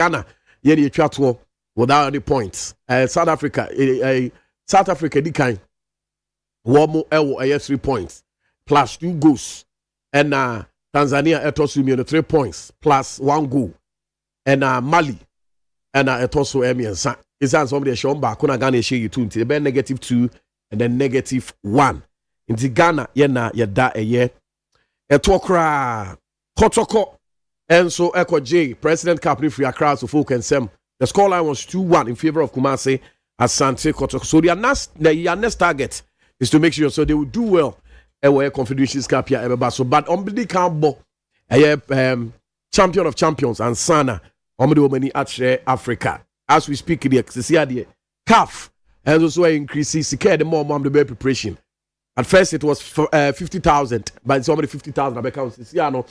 Ghana ye the twatwo without any points. South Africa di kan womo ewo 3 points plus 2 goals and Tanzania etosu 3 points plus 1 goal and Mali and etosu emiensa is that somebody show back na Ghana share you 2 until be -2 and then -1 into Ghana na yeda eye etokra kotoko and so Eko J President Captain Free Accra so folk and Sem the scoreline was 2-1 in favor of Kumasi Asante Kotoko. So their next target is to make sure so they will do well where Confederations Cup here ever so but Ombidi Kambo champion of champions and Sana Ombidi many at Africa as we speak the CAF and also increases the more the preparation. At first it was 50,000 but it's already 50,000 I become Sisiano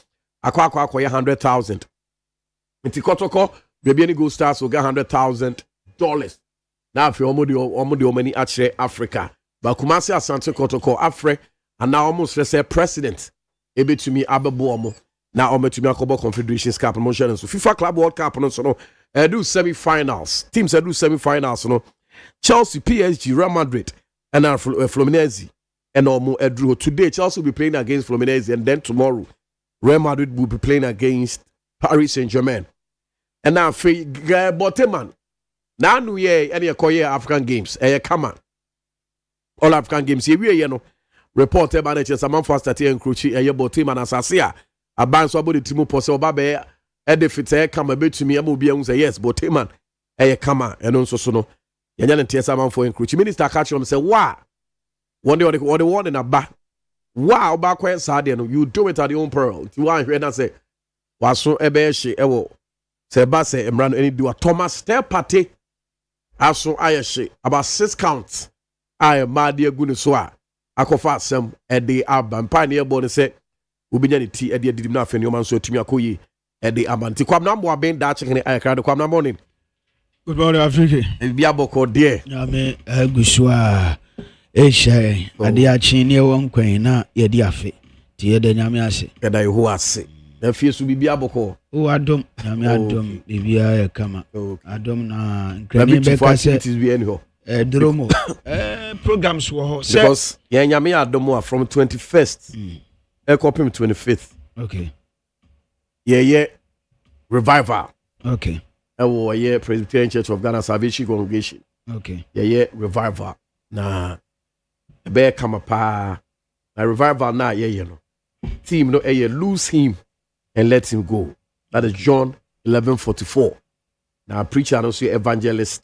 akwa 100,000 Nti Kotoko baby any go stars will get $100,000 now if you almost many at Africa but Kumasi Asante Kotoko Afre and now almost let's say president ebe to me abebo now almost to me akobo Confederations Cup promotion so FIFA Club World Cup no so no do semi-finals teams do semi-finals no Chelsea PSG Real Madrid and Fluminense and almost drew today Chelsea will be playing against Fluminense and then tomorrow Real Madrid will be playing against Paris Saint-Germain and now for Boteman now no ye any African games come on all African games here we know report about it just a man for start and cruci Boteman asasia aban so about the team pose oba be edifite come to me am say yes Boteman come on and also so no yanya ntia man for cruci minister catch him say wa one day the one in a back wow back when sad you do it at your own peril you want hear that say waso ebe hye ewo say ba say emran any do a Thomas step party aso ayehye about 6 counts I ma de agu ne so a akofa asem e de abampa ne ebo ne say obinya ne ti e de didim na afeni o man so atumi akoyi e de amanti kwam na mbo aben da chicken ayekra de kwam na morning good morning Africa bi aboko de ya me agusua ehye ade achi ne won kwan na ye de afe ti ye de nyame ase ye da yeho ase na fie so bibi aboko o adom nyame adom bibia ye kama adom na nkrani be ka se dromo programs wo ho because ye nyame adom from 21st ekopim 25th okay ye revival okay ewo ye Presbyterian Church of Ghana Salvation Congregation okay ye revival na be kama pa na revival na ye no team no lose him and let him go. That is John 11:44. Now preacher no say evangelist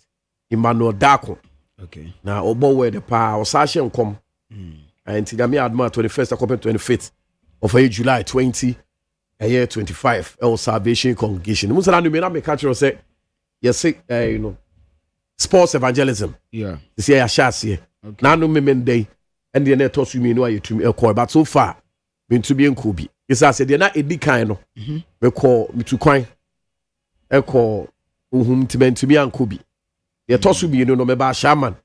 Emmanuel Dako. Okay. Now obo where the pa osashe come. And tigami adma 21st to 25th of July 2025 El Salvation Congregation. Musa na me na me catch say yes you know sports evangelism. Yeah. This year shasi. Okay. Na no me day and the net toss me no aye to me but so far been to be nkubi. Yes, I said, na edi kan no. We call me to kwan. E call to me ankubi. Ye tosu bi no me ba shaman.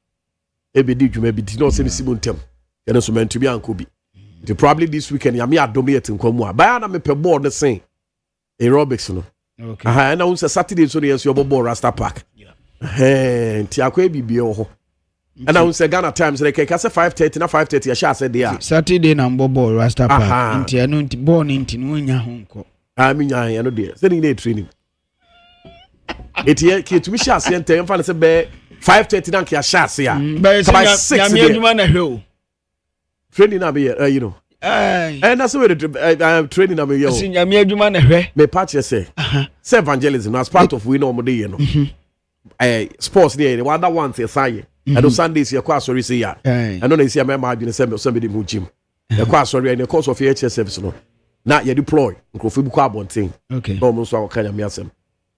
E be di dwuma bi di no se si bontem. Ye no so men to be ankubi. It probably this weekend ya me adomate nkwamu a. Ba na me pe board the same. Aerobics no. Okay. Aha na unse Saturday so yes your ball Rasta Park. Yeah. Ti akwa bibie ho. And I say Ghana times like I say 5:30 na 5:30 I shall say there. Saturday na mbobo Rasta Park. Nti anu nti born nti no nya ho nko. Ah me nya ya no there. Say ni training. Eti ke tumi shall say ntem fa say be 5:30 na ke shall say ya. By 6 ya me adwuma na hwe o. Training na be you know. And that's where the training na be yo. Sin ya me adwuma na hwe. Me patch say. Say evangelism as part of we no mo dey you know. Sports there one that one say say I know Sundays you kwa sorry say ya. I know they say my margin somebody mu gym. You kwa sorry in the course of HS service no. Na you deploy nkrofo bu kwa abonten. Okay. No mo so akanya me asem.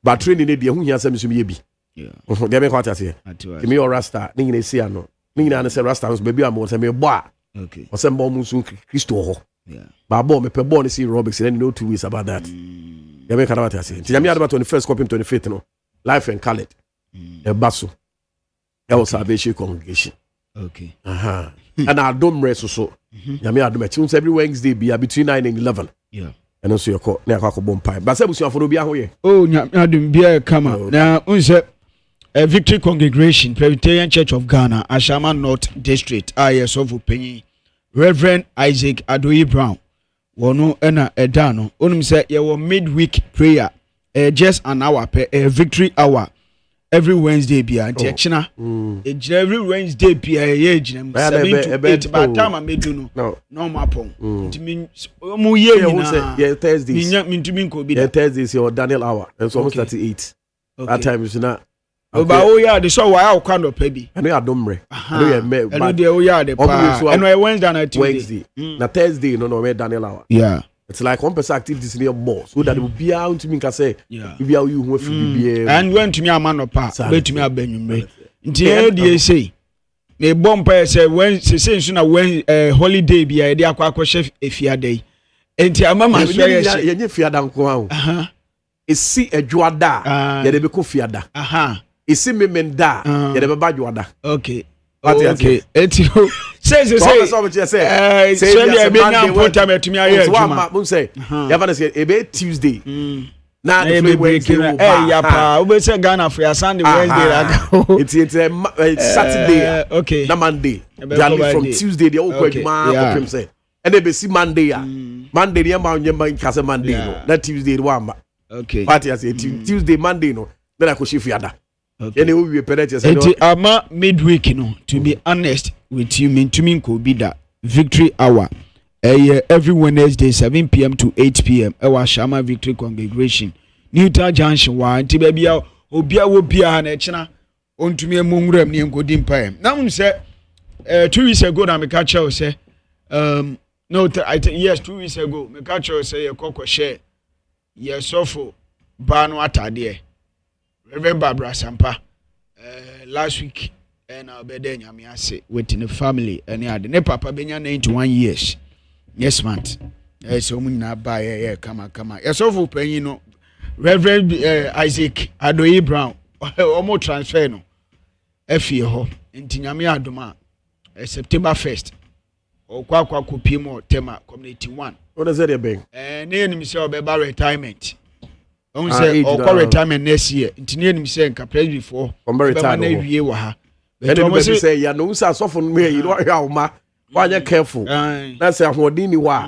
But training dey hu hia asem so me bi. Yeah. Dey me kwata say. Give me your rasta. Ni nyina see ano. Ni nyina na say rasta so baby am say me bo a. Okay. O say bo mu so Kristo ho. Yeah. Ba bo me pe bo ni see Robics and no 2 weeks about that. Dey me kwata say. Ti me adaba 21st copy 25th no. Life and call it. E baso. El Salvation Congregation. Okay. And our dome rest so. Yami adom every Wednesday be between 9 and 11. Yeah. ɛno nso yɛkɔ na yɛkɔ akɔbɔ mpae basa busuafo bi ahoyɛ nyadum bia kama na unse Victory Congregation Presbyterian Church of Ghana Ashama North District ayesofo panyin Reverend Isaac Adoyi Brown wono na edano onum say ye wo midweek prayer just an hour per victory hour every Wednesday bia nti ekina every Wednesday bia ye ejina 7 to 8 by time amedu no mapon nti mu ye nyina ye Thursdays mintumi nko bi ye Thursdays your Daniel hour and so almost 38 that time is not Oba o ya de so wa akwa no pa bi. Eno ya domre. Eno ya me. Eno de o ya de pa. Eno e Wednesday na Tuesday. Na Thursday no me Daniel hour. Yeah. It's like one person activities near more so that it will be out to me can say be how you want to be. And when to me a man no pa, wait to me abenumre. Nti e dey say me bomb pa say when say so na when holiday bi e dey akwa chef efiade. Nti amama so ye nye fiada nko ha. Esi edwoada ye dey be ko fiada. Isi memenda ye de beba dwoda. Okay. Okay. Etiro say be na important metumi aye adwuma. Mo say ya va say e be Tuesday. Na the free Wednesday. Ya pa, we say Ghana for Sunday Wednesday like. It's Saturday. Okay. Na Monday. Jali from Tuesday the all adwuma ko say. And they be see Monday ya. Monday dey ma nyamba nkase Monday no. Na Tuesday the one. Okay. Party say Tuesday Monday no. Then I go shift fiada. Okay. Ama midweek no to be honest with you mintumi nko bi da victory hour every Wednesday 7 p.m. to 8 p.m. Ewa Shama Victory Congregation Newtown Junction wa nti bia obia wo bia na ekina ontumi emunwuram ne nkodi mpaem na mun say 2 weeks ago na me catch you say no yes 2 weeks ago me catch you say ye kokko share ye sofo ba no atade Reverend Barbara Sampa last week and I'll be there nyame ase within the family and ne papa benya 91 years yes man so mu na ba ye kama yes of panyin no Reverend Isaac Adoyi Brown omo transfer no efie ho nti nyame adoma September 1st okwa kopie mo tema community 1 what is it been ne enim say obeba retirement on say or retirement next year ntini enim say nka president before retire na wie wa ha but we say ya no say so for me you know how ma why careful na say ahodin ni wa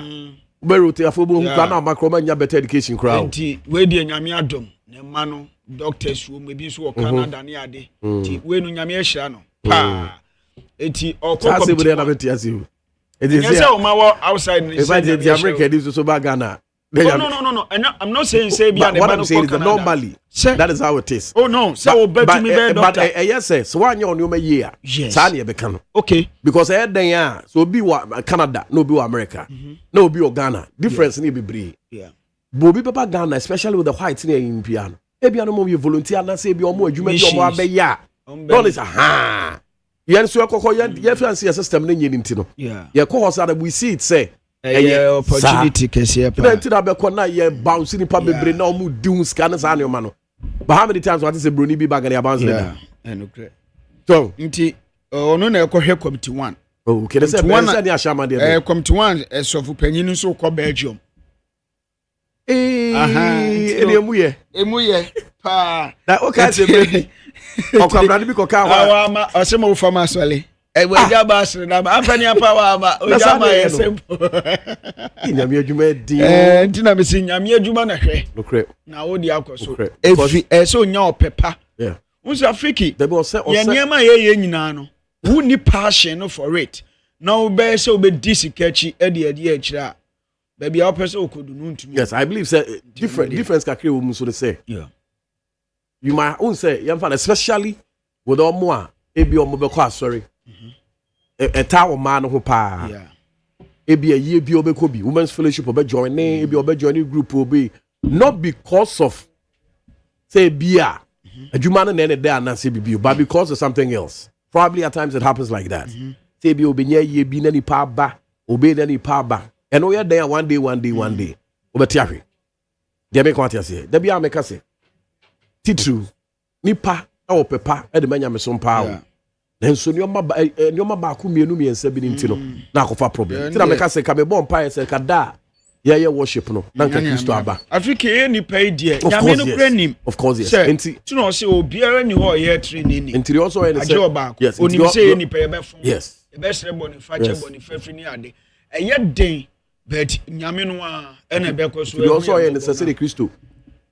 be route afo bo nka na makro ma nya better education crowd nti we die nyame adom ne ma no doctors wo mebi so Canada ne ade nti we no nyame ahira no pa eti okoko say we na beti asiu it is say o ma outside if I did the America this so ba Ghana. No. I'm not saying say what I'm saying is that normally that is how it is. Oh no, so bet me be doctor. But yes sir, so one year on year. Sa na be kan. Okay. Because I then ya so be Canada, no be America. No be Ghana. Difference ni bebre. Yeah. Bobi papa Ghana especially with the whites in piano. E bia no mo be volunteer na say be omo adwuma bi omo abeya. Don't is aha. Yen so kokko yen fancy system na nyini ntino. Yeah. Ye ko hosa we see it say opportunity kesi pa. Then tida be ko na ye bounce ni pa bebre na omu di scan sa na no. But how many times what is a brony be bag na bounce na? Okay. So, nti ono na ekohwe committee 1. Oh, okay, they say ni ashama dey. Committee 1 esofu panyin nso ko Belgium. Emu ye pa. Na okay say baby. Okwabra bi ko ka wa ma osema wo fama asole. Eweja basre na afani apa wa ma ojama yesem. Nyame adwuma di. Nti na mesi nyame adwuma na hwe. Nokre. Na wo di akoso. Efi so nya opepa. Yeah. Unsa Afriki. They be say ye niam ye nyina no. Who ni passion no for it. Na wo be say obe disikachi ede akira. Baby a person okodu no ntumi. Yes, I believe say difference kakre wo mu so they say. Yeah. You might own say yamfa especially with all more ebi omo be kwa sorry. Eta wo ma no ho pa. Yeah. Ebi a ye bi obeko bi women's fellowship obe join ebi obe join group obe not because of say bia adwuma no na ne there na say bibi but because of something else. Probably at times it happens like that. Say bi obenya ye bi na ni pa ba obe na ni pa ba. And we are there one day. Obeti ahwe. Dey make what you say. Dey bia make say. Titru nipa a opepa e de manya me so pa wo. Nenso nyoma ba ku mienu miensa bi nti no na akofa problem. Ti na make say ka me bon pa say ka da yeah worship no nanka Kristo aba Africa any pay dear nyame no pranim of course yes enti to no say obiara ni ho ye training ni enti also any say yes oni say any pay be fun yes e be sere boni fache boni fafri ni ade eye den but nyame no a na be ko so you also any say Kristo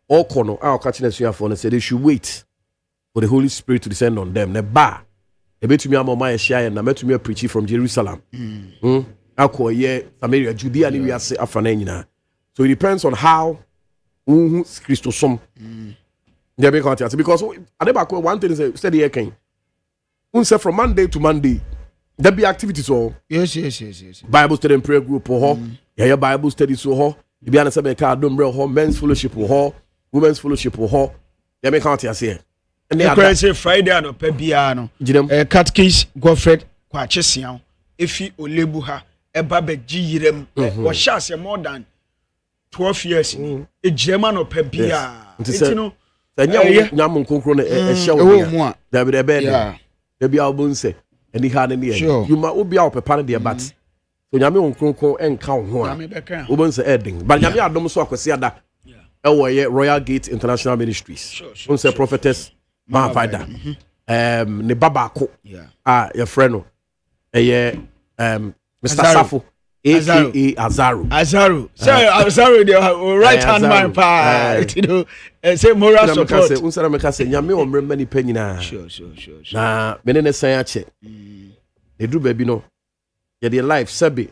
all kono a ka chine suafo no say they should wait for the Holy Spirit to descend on them ne ba e betumi amoma ye share na metumi preach from Jerusalem Akoye Samaria Judea ni wiase afana nyina so it depends on how Christo som they be contact because adebako one thing is steady here can say from Monday to Monday there be activities so yes Bible study and prayer group ho yeah Bible study so ho you be answer be ka dombre ho men's fellowship ho women's fellowship ho they be contact here and they say Friday no pa bia no catechist Godfred kwa chesian efi olebu ha eba be giyirem wo sha se more than 12 years e jirema no pa bia etino sanya nyam konkro na e hye wo da be be da bia obunse ani ha ne ne you ma obi a opepa ne de but so nyam konkro enka wo ho a obunse edin but nyam adom so akwese ada e wo ye Royal Gate International Ministries unse prophetess ma faida ne baba ko your friend no Mr. Safo aka Azaro say Azaro the right hand man pa you know say moral support unsara me ka say nyame o mrema ni panyina sure na me ne san ache e du ba bi no ye the life sabi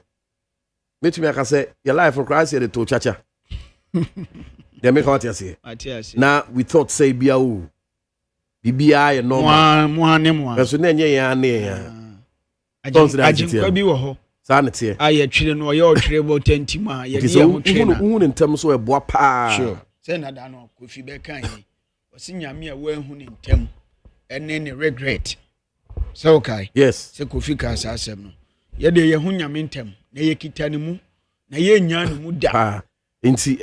metumi aka say your life for Christ the to chacha they make out say na we thought say bia o bibia ye normal mo so na enye ya na ya ajinkwa bi wo ho sanete aye twire no ye otwire bo tantima ye ye ho twire na hu ne ntam so eboa pa sure say na da no Kofi be kan yi osinyame a wa hu ne ntam ene ne regret so okay yes say Kofi ka sa asem no ye de ye hu nyame ntam na ye kita ne mu na ye nya ne mu da enti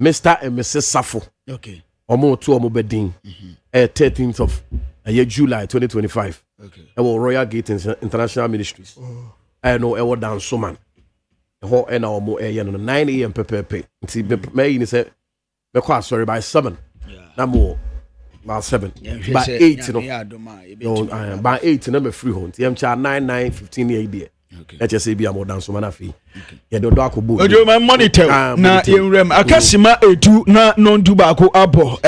Mr. and Mrs. Safo okay omo to omo bedin 13th of July 2025 okay Royal Gate International Ministries I know I was down so man ho na omo no 9 am pepepe nti me ni say me kwa sorry by 7 na mo by 7 by 8 no by 8 na me free ho nti am cha 9:15 year okay let's just say be am down so man afi ye do akobo ojo my monitor na yenrem akasima etu na nontu ba ko abo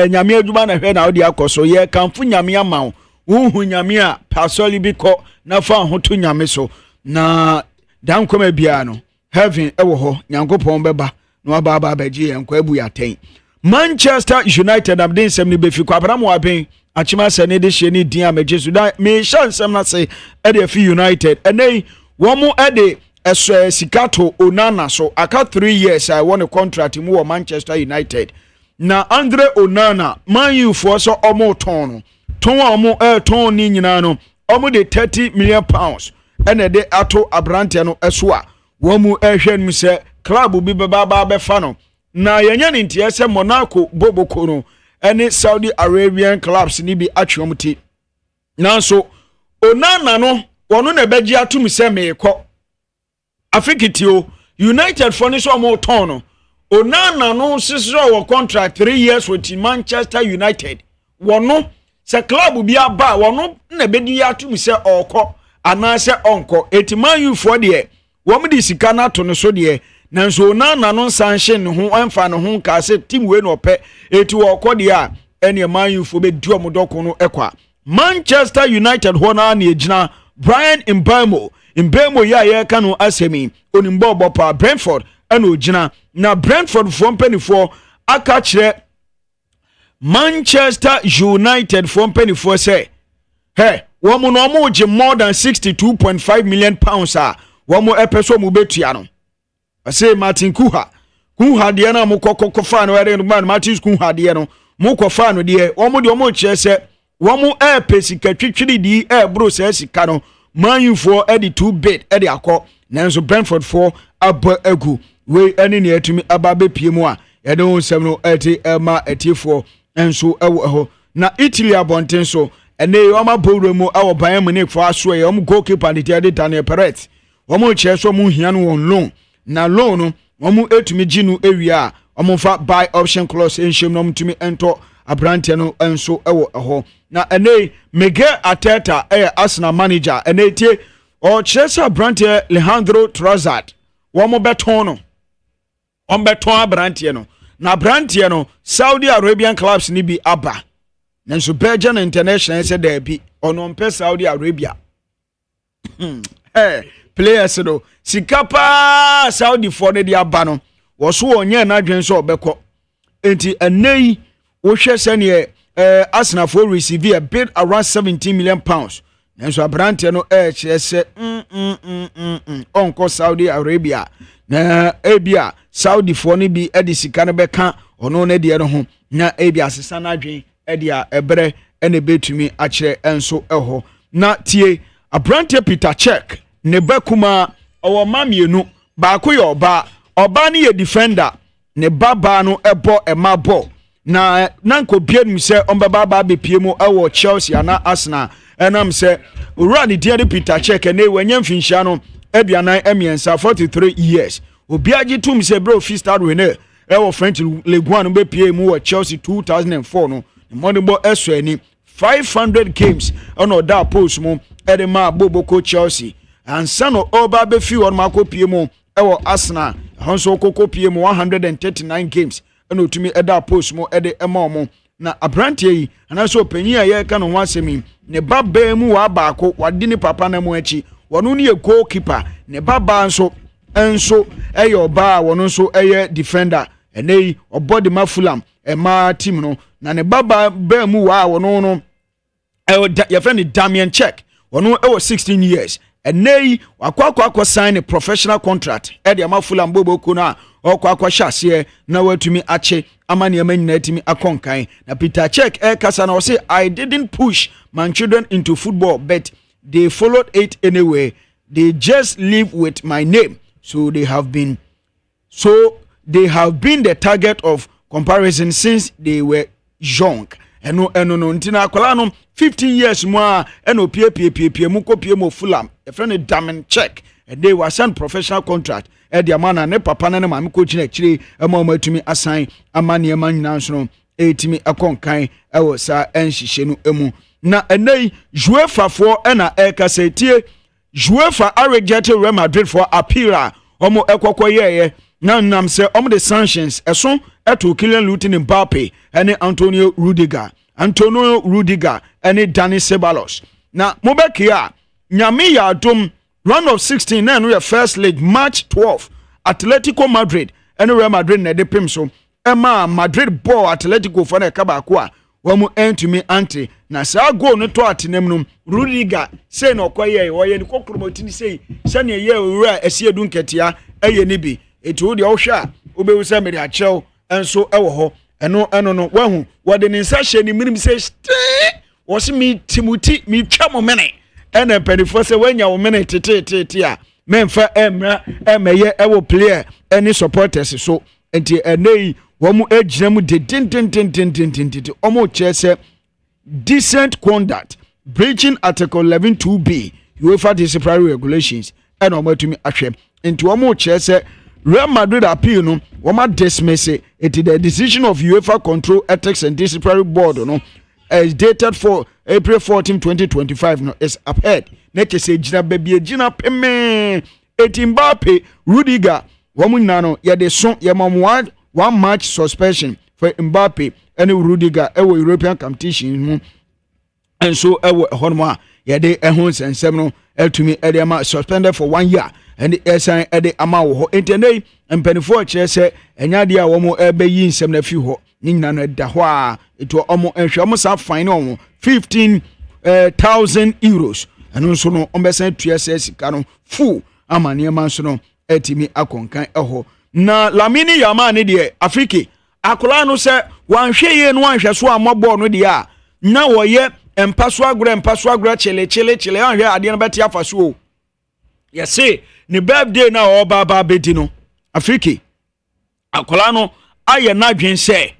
nyame adwuma na hwe na odi akoso ye kanfo nyame amawo wo nyame a pasoli bi ko na fa hoto nyame so na dan koma bia no heaven ewo ho nyankopon beba na aba baji enko abu yaten Manchester United abden sem ni befi kwa abram wa ben achima se ne de hye ni din amajesu da me shansem na se e de fi United enei wo mu e de sikato Onana so aka 3 years I won a contract mu wo Manchester United na Andre Onana Man U for so omo ton omo ton ni nyina no omo de 30 million pounds ene de ato abrante no eso a wo mu ehwe nmu se club bi baba be fa no na yenya ne ntie se Monaco Boboko no ene Saudi Arabian clubs ni bi atwom ti nanso Onana no wono na beji atum se meko Afrikitio United for ni so omo ton no Onana no sisro wo contract 3 years with Manchester United wono se club bi aba wono na bedi atum se okọ anase onko etiman you for de wo di sika na to no so de nanso Onana no sanction ne ho amfa ne ho ka se team we no pe eti okọ de a ene man you for be di omodoko no ekwa Manchester United ho na na ejina Brian Mbeumo ya ye ka no asemi onimbo obopa Brentford ana ojina na Brentford for mpanifo aka kire Manchester United for mpanifo say hey womo no mo je more than 62.5 million pounds a womo epeso mo betua no say Martin Kuha de na mo kokko fa no ere no Martin Kuha de no mo ko fa no de womo de womo kire se womo pesika twitwiri di bro se sika no Man U for edi 2 bid edi akọ nanso Brentford for aba agu we eni ne atumi aba be pie mu a yede ho nsem no eti ema etiefo enso ewo ho na Italy abonten so ene yoma bowre mu awo Bayern Munich for aso yom goalkeeper ne tiade Daniel Perez womo che so mu hia no won loan na loan no omu etumi ginu ewia omu fa buy option clause enhyem no mutumi ento abrante no enso ewo eho na ene Miguel Arteta Arsenal manager ene tie o chese abrante Alejandro Trossard wo mo beton no on beton abrante no na abrante no Saudi Arabian clubs ni bi aba nanso Belgian International said there be ono mpe Saudi Arabia players no sikapa Saudi for the aba no wo so onye na dwen so obekọ enti enei wo hwe sene Arsenal for receive a bid around 17 million pounds nanso abrante no chese onko Saudi Arabia na ebia Saudi for ni bi edisika ne beka ono na de no ho na ebia asesa na dwen edia ebre ene betumi akire enso eho na tie abrante Peter Cech ne bakuma owo mamienu baako ye oba ne ye defender ne baba no ebo emabo na nanko bienum se ombaba be piemu ewo Chelsea na Arsenal enam se urani dia Peter Cech ne wanya mfinhia no aduanan emiensa 43 years obi agi tum se bro fi start winner ewo French Ligue 1 be piemu wo Chelsea 2004 no moneybo eso ani 500 games ono da post mu edema boboko Chelsea and sano oba be fi on mako piemu ewo Arsenal honso koko piemu 139 games eno tumi eda post mu ede ema na abrante yi anaso panyi aye ka no wasemi ne baba mu wa baako wade ni papa na mu achi wono ne goalkeeper ne baba enso eye oba wono nso eye defender enei obodi ma Fulham ema team no na ne baba ba mu wa wono no your friend Damien Cech wono 16 years enei wakwa sign a professional contract ede ama Fulham boboko na okwa hyase na watumi ache amane amanyina atimi akonkan na Peter Cech kasa na say I didn't push my children into football but they followed it anyway. They just live with my name, so they have been the target of comparison since they were young. No ntina akwala no 15 years more eno pie mu kopie mo Fulham a friend Damien Cech and they were signed professional contract the amana ne papa na ma me coach na kire ma matumi assign amane ma nyina so no etimi akonkan ewo sa enhihye no emu na enei UEFA for na ekasetie UEFA reject Real Madrid for appeal omo ekokọ yeye na nam se omo the sanctions eso eto Kylian Mbappe ene Antonio Rudiger ene Dani Ceballos na mobekia nyame ya adom round of 16 na no first leg March 12 Atletico Madrid ene Real Madrid na de pim so ema Madrid ball Atletico for na kabako a wamu entumi anti na saa goal no to atenem no Rudiger say no koye oye ni kokromotini say sane ye owura asiedu nketia eye ni bi etu de ohwa obewu say me de achew enso ewo ho eno no wahu wode ni nsa hye ni minim say wo se mi Timothy mi twa mo mene ena penifo say wanya wo mene tete a memfa emra emeye ewo player any supporters so enti enei womu ejinamu de tin omo chese decent conduct breaching article 11(2)b UEFA disciplinary regulations and omo tumi ahwe enti omo chese Real Madrid appeal no woma dismiss it the decision of UEFA Control Ethics and Disciplinary Board no is dated for April 14, 2025 no is upheld neke se jina bebie jina peme Mbappe Rudiger womu nano ya de son ya mamwa 1 match suspension for Mbappe and Rudiger ewo European competition mu enso ewo honma ya de ehun sensem no eltumi ede ama suspended for 1 year and the SI ede ama wo ho entene mpanifo kire se enya de a wo mo ebe yi nsem na fi ho nyina no da ho a eto omo ehwe omo sa fine omo 15,000 euros eno so no ombesan tuese sika no full amane ma so no etimi akonkan eho na Lamine Yamal ne de Afrique akola no se wanhwe ye no wanhwe so amobọ no de a na wo ye empaso agro chele anhwe ade no beti afaso o yesi ni birthday na o baba bedi no Afrique akola no aye na dwen se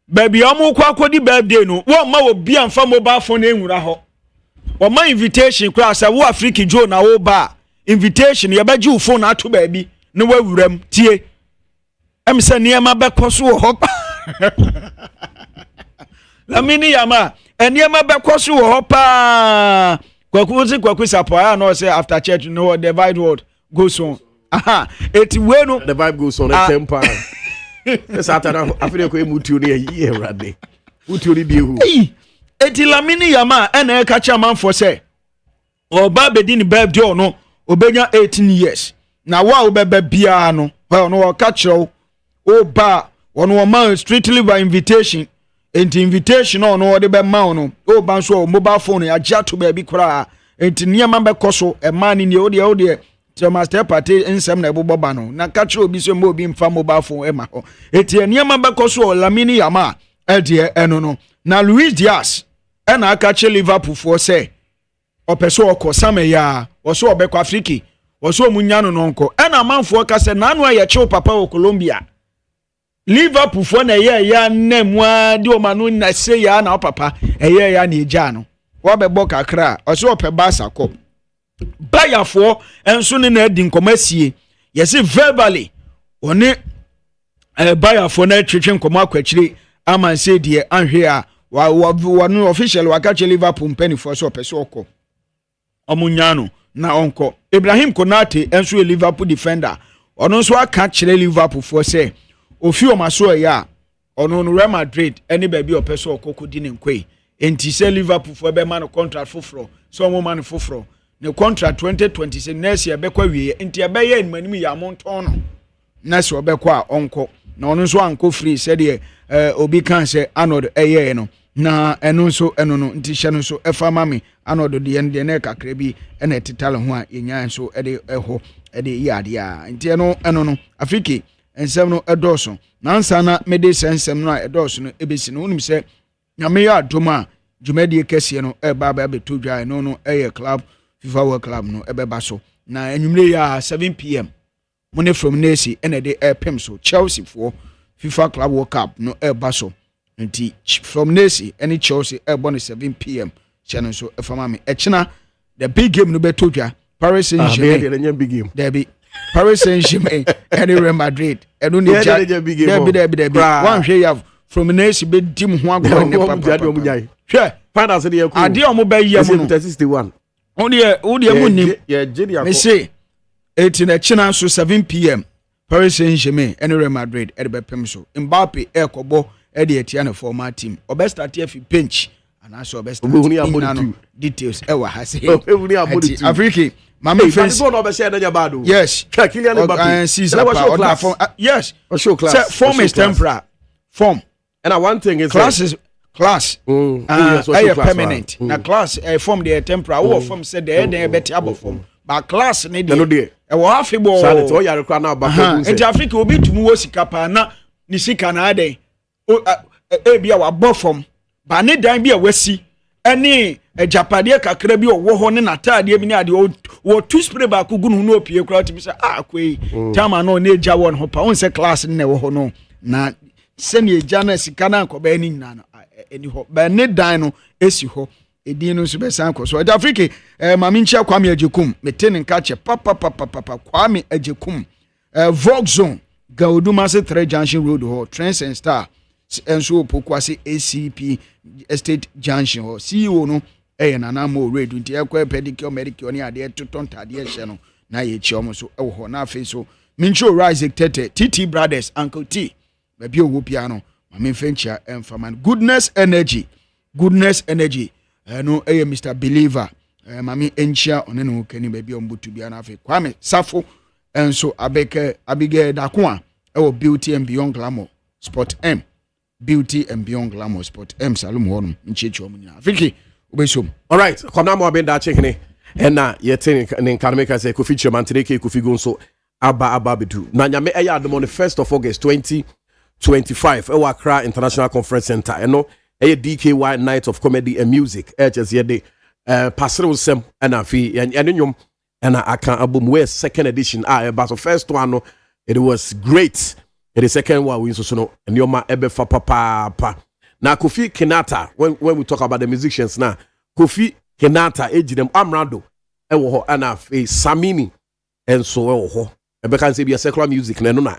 baby omo kwa akodi birthday no wo ma wo bia mfa mobile phone enwura ho wo invitation kura sa wo Afrique jo na wo ba invitation ye baji wo phone ato baabi no wawuram tie em se niema bekọ so wo hɔ Lamine Yama niema bekọ so wo hɔ pa kwaku sapoa no say after church no the vibe goes on aha eti we no the vibe goes on temper Saturday after ko emutu ne yi erade utu ni die hu eti Lamine Yama na ka cha manfo say oba bedi ni birthday no obenya 18 years na wa obeba bia no no ka kyerɛw oba ono man strictly by invitation enti invitation no de be ma no oba so mobile phone ya jato ba bi kora enti niam be koso e man ni o de the master party nsem na eboboba no na ka kyerɛ obi so mo obi mfa mobile phone e ma ho enti niam be koso Lamine Yama e de eno no na Luis Diaz e na aka kyerɛ Liverpool for say opeso okọ sameya oso obekọ Afriki oso munya no nonko e na manfo ka se na anu aye chew papa o Colombia Liverpool for na ya namwa di o manu na se ya na papa ya na eja no wo bebo kakra oso ope Barca ko Bayer for enso ne na adi nkomasie yesi verbally one Bayer for na twetwe nkoma akwachire ama se die anhwe a wa no official waka che Liverpool penny for so ope so okọ omunyano na onko Ibrahim Konate enso Liverpool defender ono nso aka kyerɛ Liverpool for say ofi o maso ya ono no Real Madrid any baby opeso okokodi ne nkwe enti say Liverpool for be man contract foforo so mo man foforo ne contract 2026 next year be kwa wie enti ebe ye animanim ya monton no next year be kwa onko na ono nso anko free say de obi kan say Arnold eye no na eno nso eno no nti hye no so efa mame Arnold de yen de na kakra bi na etitale ho a yenya nso de eho de yade a nti eno no Afriki ensem no edoso nansa na mede sensem no edoso no ebesi no unim se nyame ya adoma dwumadi kese no eba ba betodwa no eye club FIFA World Club no ebeba so na enwumre ya 7 pm money from Nesi ene de pem so Chelsea for FIFA Club World Cup no eba so nti from Nesi any Chelsea eba no 7 pm channel so efama me echina the big game no betodwa Paris Saint-Germain big game there Paris Saint-Germain and Real Madrid and only there one share you from Nesi be dim ho agbo ne papa sure find us the ade o mo be ye mo 61 only mu nim me say 18 china so 7 pm Paris Saint-Germain and Real Madrid e be pem so Mbappe e kobo e de etia na former team o be start if bench and also best details e wa ha say Afriki Mama fence no be share na bad yes Kylian Mbappe yes show class form is temporary form and one thing is class permanent na class form the temporary or form said the better abo form but class need e wo afebo sanity o yare kwa na ba enti Africa obi tumu wo sika pa na ni sika na ade e bia wa bo form ba ne dan bia wasi ene ejapade kakra bi owo ho ne natade bi ne ade wo two spray ba ku gunu no opie kura ti bi say akwei tama no na eja won ho pa won say class ne wo ho no na se ne eja na sika na ko ba ni nyina no eni ho ba ne dan no esi ho edin no so be san ko so Africa mami nchia Kwame Ajekum meten nka che papa Kwame Ajekum Volkszone Gauduma se 3 Junction Road ho Trends and Star enso opokwase ACP Estate Junction ho CEO no na mo redu nti ekwa pedicure medicure ni ade totontade hye no na ye chi omo so ho na afi so mincho Rise Tete TT Brothers Uncle T baby owo pia no mame fencha emfaman goodness energy no Mr Believer mame enchia one no kani baby ombutu bia na afi Kwame Safo enso abige dakoa Beauty and Beyond Glamour Sport M Beauty and Beyond Glamour Sport M salum honum nchechi omunya Afriki obesom all right komna mo abenda chekene ena yete ne nkanmeka say Kofi Chimantireke Kofi Gonso aba bedu na nyame eya adom on the 1st of August 2025 ewa Accra International Conference Center eno eye DKY Night of Comedy and Music just yede pastor sem ena fi ennyom ena aka album we second edition but the first one no it was great. The second one we so no nyoma ebefa papa na Kofi Kenata when we talk about the musicians now Kofi Kenata age them Amrado ewo ho ana Samini enso ewo ho Ebeka say be a secular music na no na.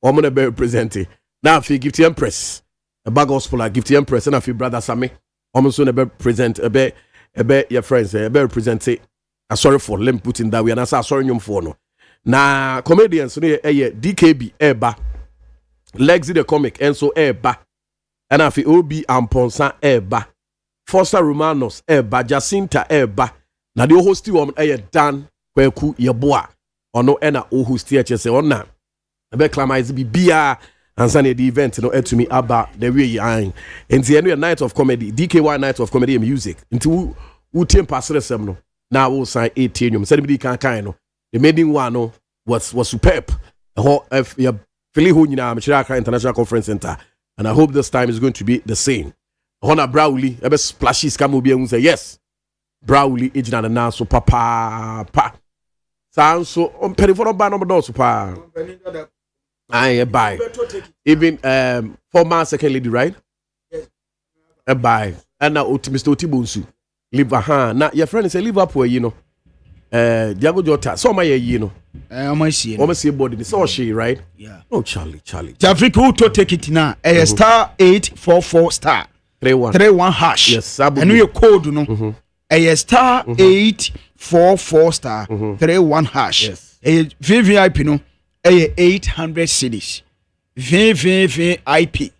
Omo na be represent. Now if you Gift Empress, a bag gospel Gift Empress and if you brother Sammy, omo so na be present ebe your friends be represent say sorry for let me put in that way and I say sorry nyom for no. Na comedians no DKB eba. Lexi the comic enso eba. And if you OB Amponsa eba. Foster Romanos eba Jacinta eba. Na the host woman Dan Kweku Yeboa. Ono ena o host say ona. Ebe clamize bi bia ansa the event no to me aba the way I. And the annual night of comedy, DKY night of comedy and music. Into who team passer sem no. Now we'll sign 18. Said be kan no. The maiden one no was superb. The whole Philly Machiraka International Conference Center. And I hope this time is going to be the same. Hona Browley, ebe splashes come be and say yes. Browley ejina na so papa. Sound so on penny for no number so pa. I buy. Even former second lady, right? Yes. Buy. And now Mr. Otibunsu. Live na your friend is a Liverpool, you know. Diago Jota, so my you know. Almost see body, so she, right? Yeah. Oh, Charlie. Africa, who to take it now? A star 844 star 31 hash. Yes, and your code, no. A star 844 star 31 hash. Yes. A VVIP, no. A 800 cities. VVIP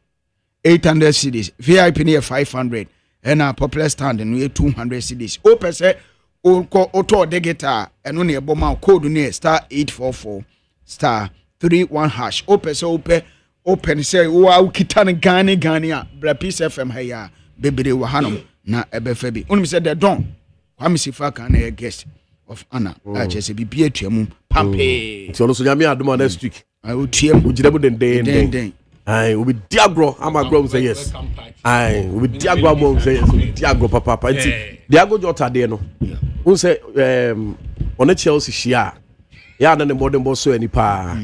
800 cities. VIP near 500. And a popular stand near 200 cities. Open say. Auto de guitar and only a bomb code near star 844 star 31 hash. Open say, wow, Kitana Gania, Brapis FM Haya, baby Wahanum, na Ebefebi. Only said that don't. I'm si faka na guest of Anna. I just be BHM Pampe. It's also Yami Aduma next week. I will tear Ujidabu den. I will be Diagro. I'm a grown say yes. I will be Diagro say yes. Diagro papa. Diago Jota de no. Who say on a Chelsea shia. Ya na the modern boss so any pa.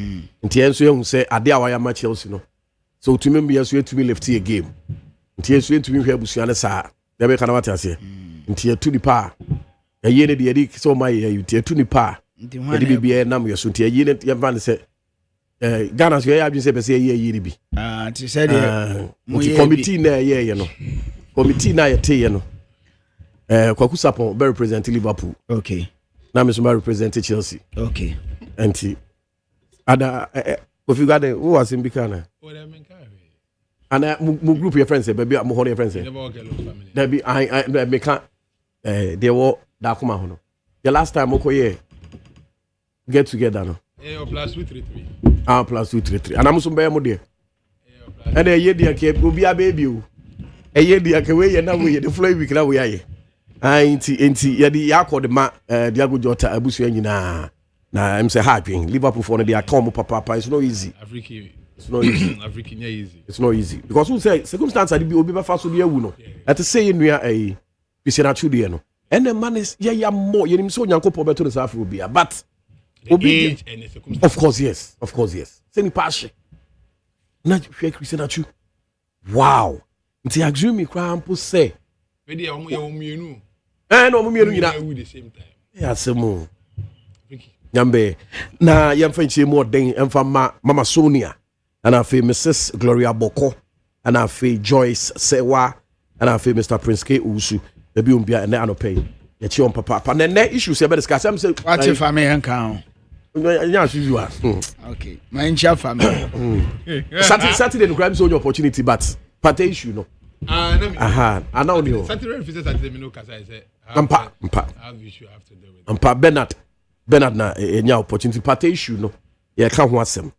Nti enso ye hu say ade a waya ma Chelsea no. So to me yes we to be left here game. Nti enso ye to me hwe abusua na sa. Dey be kana wata ase. Nti etu ni pa. Ya ye ne de edi so my ye etu ni pa. Edi bibia nam ye so nti ye ne ye van say Ghana so ya bi say be say ye bi. Ti say the committee na ye no. Committee na ye te ye no. Kwaku Sapon be represent Liverpool. Okay. Na me so be represent Chelsea. Okay. Anti ada if you got who was in Bikana? And my group your friends say baby mo your friends say. There be I me can they were da kuma hono. The last time okoye get together no. Plus 233. Plus 233. And I'm so be mo there. And ye dia ke obi a baby o. Ye dia ke we ye na we the flow week na we aye. Enti ye di yakọ de ma Diago Jota abusu nyina na em say hard win Liverpool for no dey come papa it's not easy. It's not easy. It's not easy because who say circumstance ade bi obi be fa so bi awu no. At say nua Pisina Chude no. And the man is ya more ye nim so Nyankopon beto no safu obi but obi of course yes. Say ni passion. Na hwe Pisina Chu. Wow. Nti agree me kwa ampo say we dey omumienu. No omumienu nyina at the same time. Yeah, semo. Nyambe na yemfa nchie mo den emfa mama Sonia and afi Mrs Gloria Boko and afi Joyce Sewa and afi Mr Prince K Usu ebi umbia ene anope ye chi on papa na ne issues e be discuss am say what if I may encounter nya you are okay my incha family Saturday no crime so your opportunity but party issue no aha ana only o Saturday me no kasa I say mpa how issue have to do with mpa Bernard na enya opportunity party issue no ye ka ho asem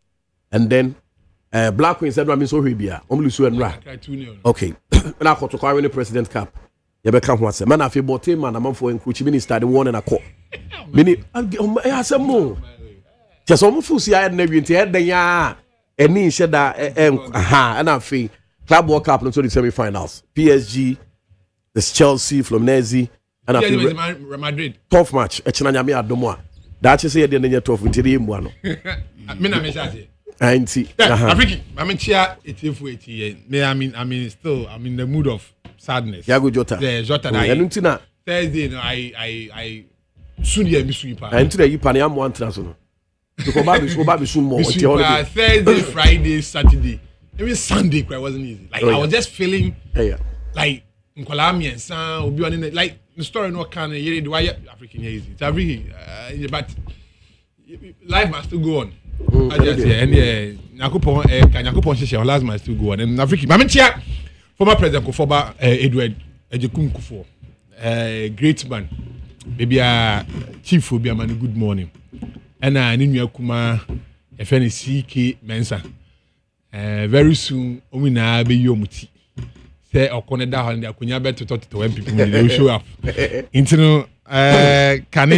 and then Black Queen said me so hwe bia omlusu enra okay na akoto kwa win president cup ye be ka ho asem na afi bote man amfo encroach minister the one na ko mini asem mo just omo fusi ya na wi nti e den ya eni hye da aha na afi Club World Cup no so the semi-finals. PSG, this Chelsea, Fluminense, and I feel Madrid. Tough match. Echina nyame adomo a. Da che say dey na tough ntiri emu ano. Me na me say. Anti. Afriki, I mean chia etifu eti. Me I mean still I'm in the mood of sadness. Diago Jota. Yeah, Jota na. Enu nti na Thursday no I soon ye mi sweep. Enti na yipa na am one trans no. Because Bobby soon more. Thursday, Friday, Saturday, even Sunday, it wasn't easy. Like I was just feeling like Nkolami and San Obi on it. Like the story no can you do African easy. It's every but life must still go on. I just say and Nyakopon share life must still go on. And African Mamentia former president Kofoba Edward Ejekun Kufo. Great man. Maybe chief will be a man. Good morning. And I knew Kuma a friend CK Mensa. Very soon, we now be Yomuti. Say, or Coneda, and I could better talk to when people will show up. Into can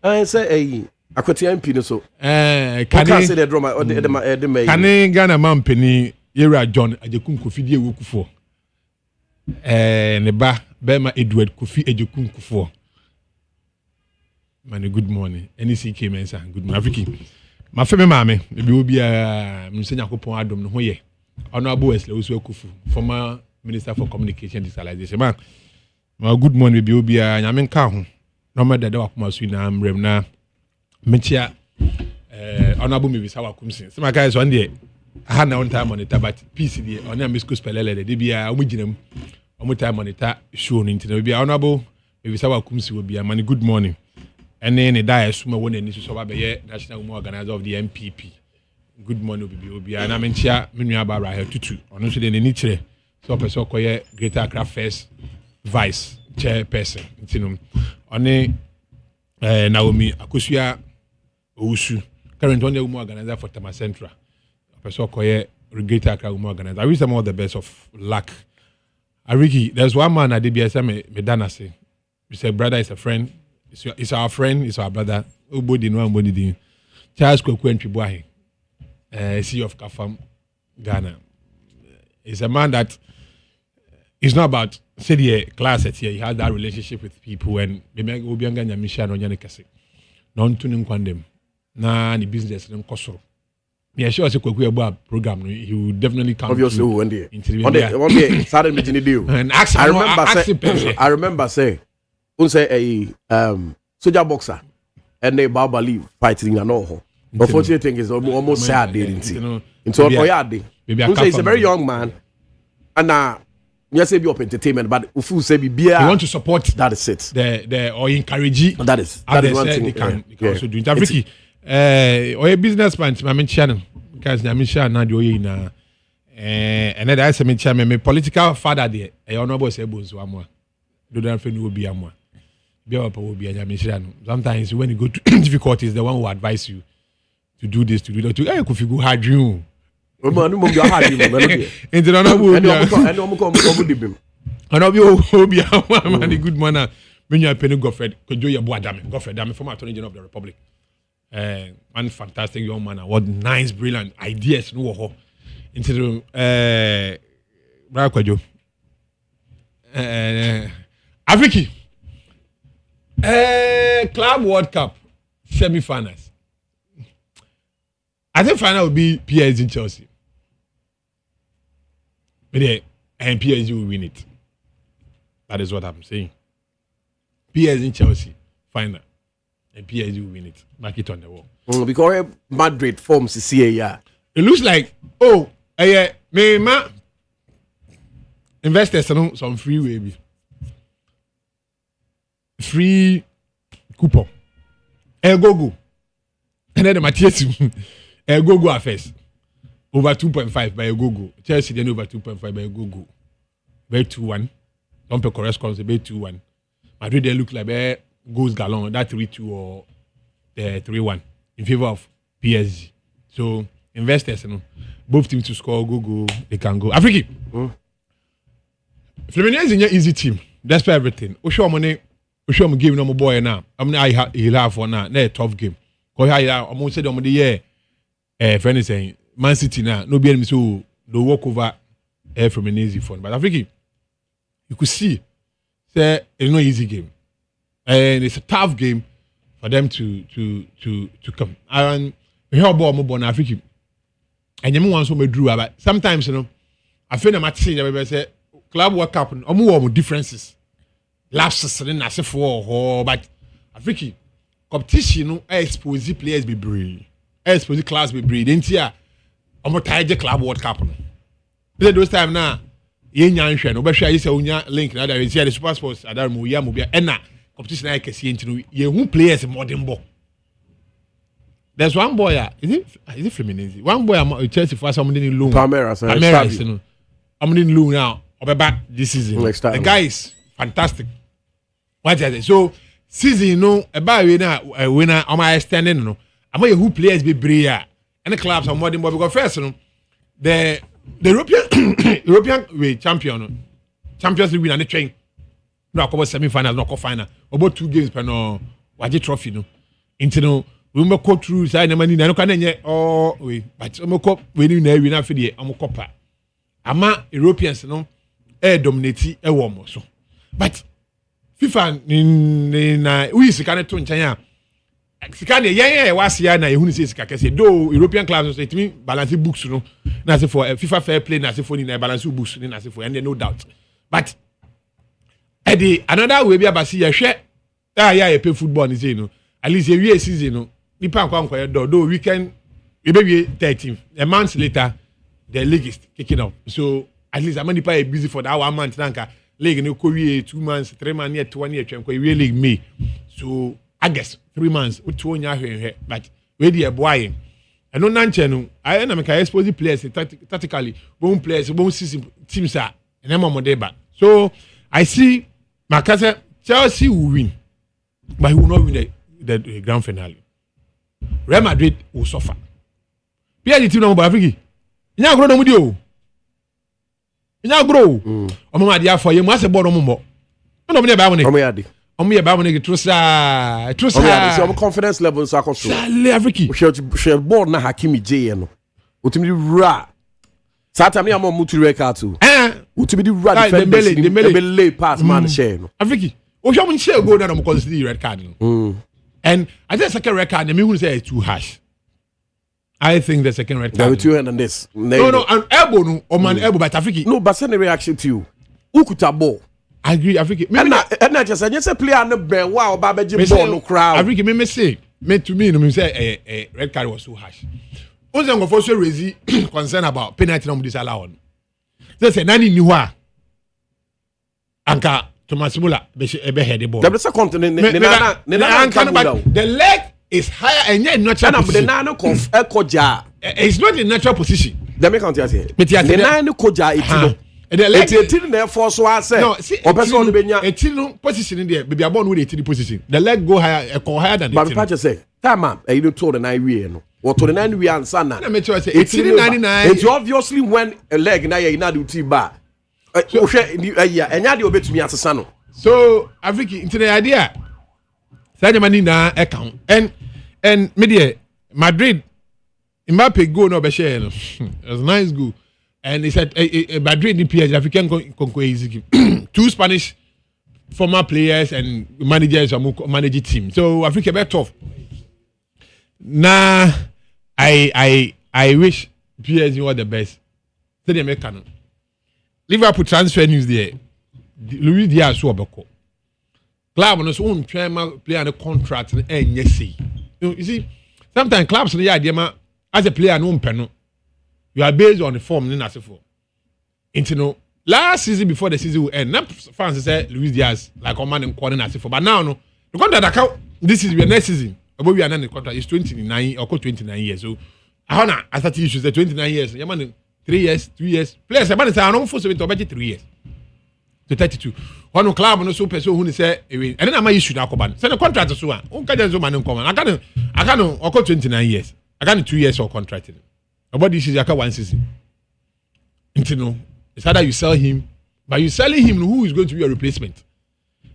I say a Cotian Pino so? Can I say the drama or the maid? Can I Ghana man penny? Era John Ajekun Kofi Wuku Neba Bema Edward Kofi Ejekun Kufo. Man, good morning. NCK Mensa, good morning. African. My family mammy, maybe will be a Msenya Kopon Adam no ye. Honorable Wesley Osu Kufu, former Minister for Communication and Digitalization. Man, my good morning, maybe will be a Yamen Kahu. No matter the Wakuma Swina, Remna, Menchia, Honorable Maybe Sawa Kumsin. So, my guys, one day, I had no time on it, but PCD, on a Miss Cuspelele, they be a Wiginum, on time on it, shown into the Honorable Maybe Sawa Kumsi will be a man. Good morning. And then a die assume when they so be national organizer of the MPP. Good morning, Obi. And I mention Minyaba Rahel Tutu. Honestly, the nature so person koye Greater Accra First Vice Chairperson. Tinum. One Naomi Akosia Owusu. Current one organizer for Tama Central. Person koye Greater Accra organizer. I wish them all the best of luck. Ariki, there's one man at DBS me dana say. We say brother is a friend. It's our friend, it's our brother. Nobody know anybody did. Charles Kweku Ntwibuahe, CEO of Kafam, Ghana. He's a man that it's not about say the class at here. He has that relationship with people and maybe Obi Anganya Misha no nyane kase. Non tuning kwandem. Na the business no koso. Yeah, sure say Kweku about program he will definitely come. Obviously one day. One day started meeting the deal. And I remember say say a soldier boxer and they Baba fighting in an oho. But fortunate thing is almost sad, didn't he? Into Oyade. He's a very young man. And yes, be up entertainment, but Ufu say be beer. You want to support that is it. The or encourage that is one thing they can also do it. Afriki or a businessman, my channel because Namisha na do na and then I say me political father there. I honorable say bozo amwa. Do that for no be amwa. Sometimes when you go to difficulties, the one who advise you to do this, to do that, to if you go hard dream. Good man. When you are penny Godfred, could you your Godfred, former Attorney General of the Republic. One fantastic young man, what nice, brilliant ideas. No, into the Afriki. Club World Cup semi-finals. I think final will be PSG in Chelsea. But and PSG will win it. That is what I'm saying. PSG in Chelsea final, and PSG will win it. Mark it on the wall. Because Madrid forms the CA. It looks like me investors some free way. Free coupon. Go. And then the Matthias go affairs. Over 2.5 by a go. Chelsea then over 2.5 by a go. By 2-1. Don't pay correspondence by 2-1. Madrid they look like goals galon that 3-2 or 3-1 in favor of PSG. So investors, both teams to score go. They can go. Afriki. Fluminense is an easy team. Despite everything. Osho money. We am giving no boy now. I'm not he'll have for now. Na tough game. Cause I'm gonna say the year. Friend is saying Man City now. No be so they walk over from an easy phone. But Afriki, you could see, say it's no easy game, and it's a tough game for them to come. And we hear about more Afriki, and you want some drew. But sometimes I feel I'm saying that say Club World Cup. More differences. Lapses and I say for but Afriki competition expose players be brave. expose class be breed into omo tie club world cup no they those time na ye nya nhwe no be hwe ayi se onya link na that we see the super sports adar mu ya mu bia na competition na kese ntino ye hu players modern ball. There's one boy is it Fluminense one boy Chelsea for somebody in loan Palmeiras no I'm in loan now obeba this season the guy is fantastic what is it so season no eba we na winner am I extending no am I who players be breya and the clubs are modern ball because first no the European way champion Champions League winner the train no akobo semi final no ko final about 2 games per no waje trophy no into no we mo go through say na mani na no kan nye oh we but we ko we ni na wi na afide am kopa ama Europeans no dominate e wo mo so but FIFA ni na we sika ne to nchen a sika ne yen was ya na ehunu sika kese do European clubs so it mean balance books no na say for FIFA fair play na say for ni na balance books ni na say for and no doubt but another way be abasi ya hwe ya pay football ni say no at least a season no nipa kwankwa do weekend we be 13th a month later the league is kicking off so at least I'm nipa busy for that 1 month nanka league no ko wie 2 months 3 months near 2 year twen ko we league May so I guess 3 months we to onya hwe but we dey boy and no nanche no I na me ka expose players tactically bon players bon system teams are and them mo dey back so I see Makasa Chelsea will win but he will not win the grand finale. Real Madrid will suffer. PSG team no mo Africa. Nya agro no mu di o. Nya agro. O mo ade afọ ye mo ase board mo mo. No mo ne ba mo ne. O mo ya de. O mo ye ba mo ne trusa. O mo ya de so confidence level so akoso. Sale Africa. Share board na Hakimi J no. Otimi ra. Sata me am mutu record too. Otimi di ra defend the lay pass man share no. Africa. O hwa mo share go na mo consider red card no. And I think the second red card, me will say it's too harsh. I think the second red card. There were 2 than this. No, an elbow, no, or man elbow, but Africa. No, but send a reaction to you. Who could have ball? I agree, Africa. And I just say player on the ball. Wow, Babaji ball no crowd. Africa, me say, me to me, no say a red card was too harsh. Also, I'm going to raise concern about penalty on this allowed. They say nani niwa. Anka. Thomas Muller be head the ball. The second the leg is higher and yet natural position. It's not in natural position. The me count here. The nine koja itino. The leg itino therefore so I say. No, see. Itino position in there. Baby a born with itino position. The leg go higher than. But Pacha say, "Time you don't told the 9 we no. Or to the 9 we answer na." Na me tell say itino 99. It's obviously when a leg na you na do bar. So Africa into the idea Sadio Mane na account and media Madrid Mbappe go no be share no it was nice goal and he said Madrid in PSG African conquer easy 2 Spanish former players and managers who manage team so Africa be tough na I wish PSG were the best so they make canon Liverpool transfer news there. Luis Diaz so obeko. Club no so won twema player on contract and say. You see, sometimes clubs no idea ma as a player no mpeno. You are based on the form ni na se for. Into last season before the season will end, fans say Luis Diaz like on man in corner na se for. But now no, the contract account this is your next season. About we are not the contract is 29 or 29 years. So I started issues the 29 years. Yeah man 3 years, 2 years. Players, man, say I don't force it to 3 years to 32. One club no so person who say, and then I issue now. Send a contract to one. Who can do man in common? I can't. Okay, 29 years. I got 2 years of contract. About this is I got 1 season. You know, it's either you sell him, but you selling him who is going to be a replacement.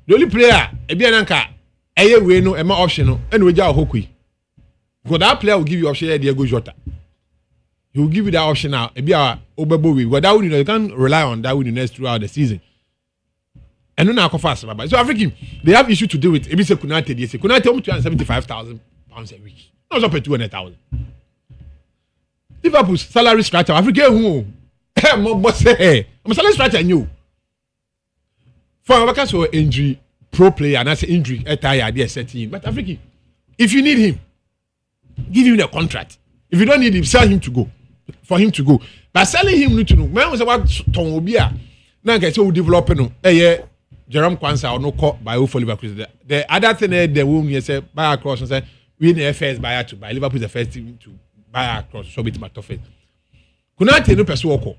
The only player, a bianca, a way no, a more optional, and we jail hokey. Because that player will give you option. Diego Jota. He will give you that option now. Maybe our Obebo, but that you can't rely on that winning throughout the season. And no now fast, but so African they have issue to deal with. Maybe say Kunate, they say Kunate only £275,000 a week. Not up to 200,000. Liverpool's salary structure, African who, more boss say, I'm salary structure new. For our workers who injury, pro player, and I say injury, attire, they are setting. But African, if you need him, give him the contract. If you don't need him, sell him to go. For him to go. But selling him to know. Man was about Tom Obia. Now I say we develop no. Jerome Kwanzaa or no call by for Liverpool. The other thing the woman you say buy across and say we the first buyer to buy. Liverpool is the first team to buy across. So bit my tough. Kunate no person walk.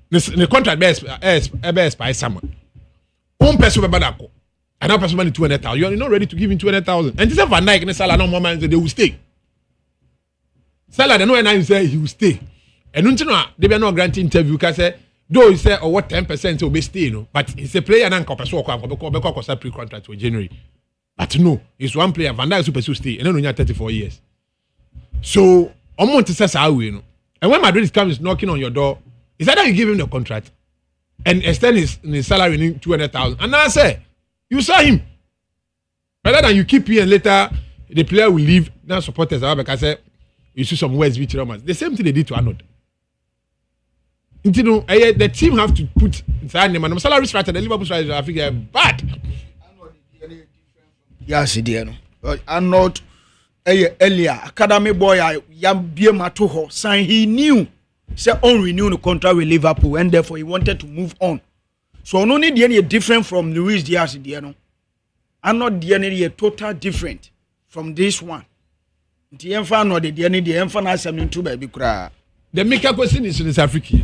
The contract best by someone. One person be bad. Another person money 200,000. You are not ready to give him 200,000. And this is Van Dijk and Salah no more man they will stay. Salah they know and I say he will stay. And don't you know they be not granting interview because say though he say what 10% will be stay no, but he's a player and person work because pre-contract for January. But no, he's one player Van Dijk super stay and then only 34 years. So amount says how we know. And when Madrid comes knocking on your door, is either you give him the contract and extend his salary in 200,000. And I say, you saw him. Rather than you keep him and later the player will leave. Now supporters are because I say you see some West Beach Romans. The same thing they did to Arnold. You know, the team have to put inside them and the salary structure, the Liverpool structure, I think they're bad. Yes, dear. Arnold earlier academy boy yam Matoho sign he knew say on renew the contract with Liverpool and therefore he wanted to move on. So no need any different from Luis Diaz no. I'm not the any total different from this one. The enfa no the any the enfa na asem ntu ba bi kura. The maker question is in South Africa.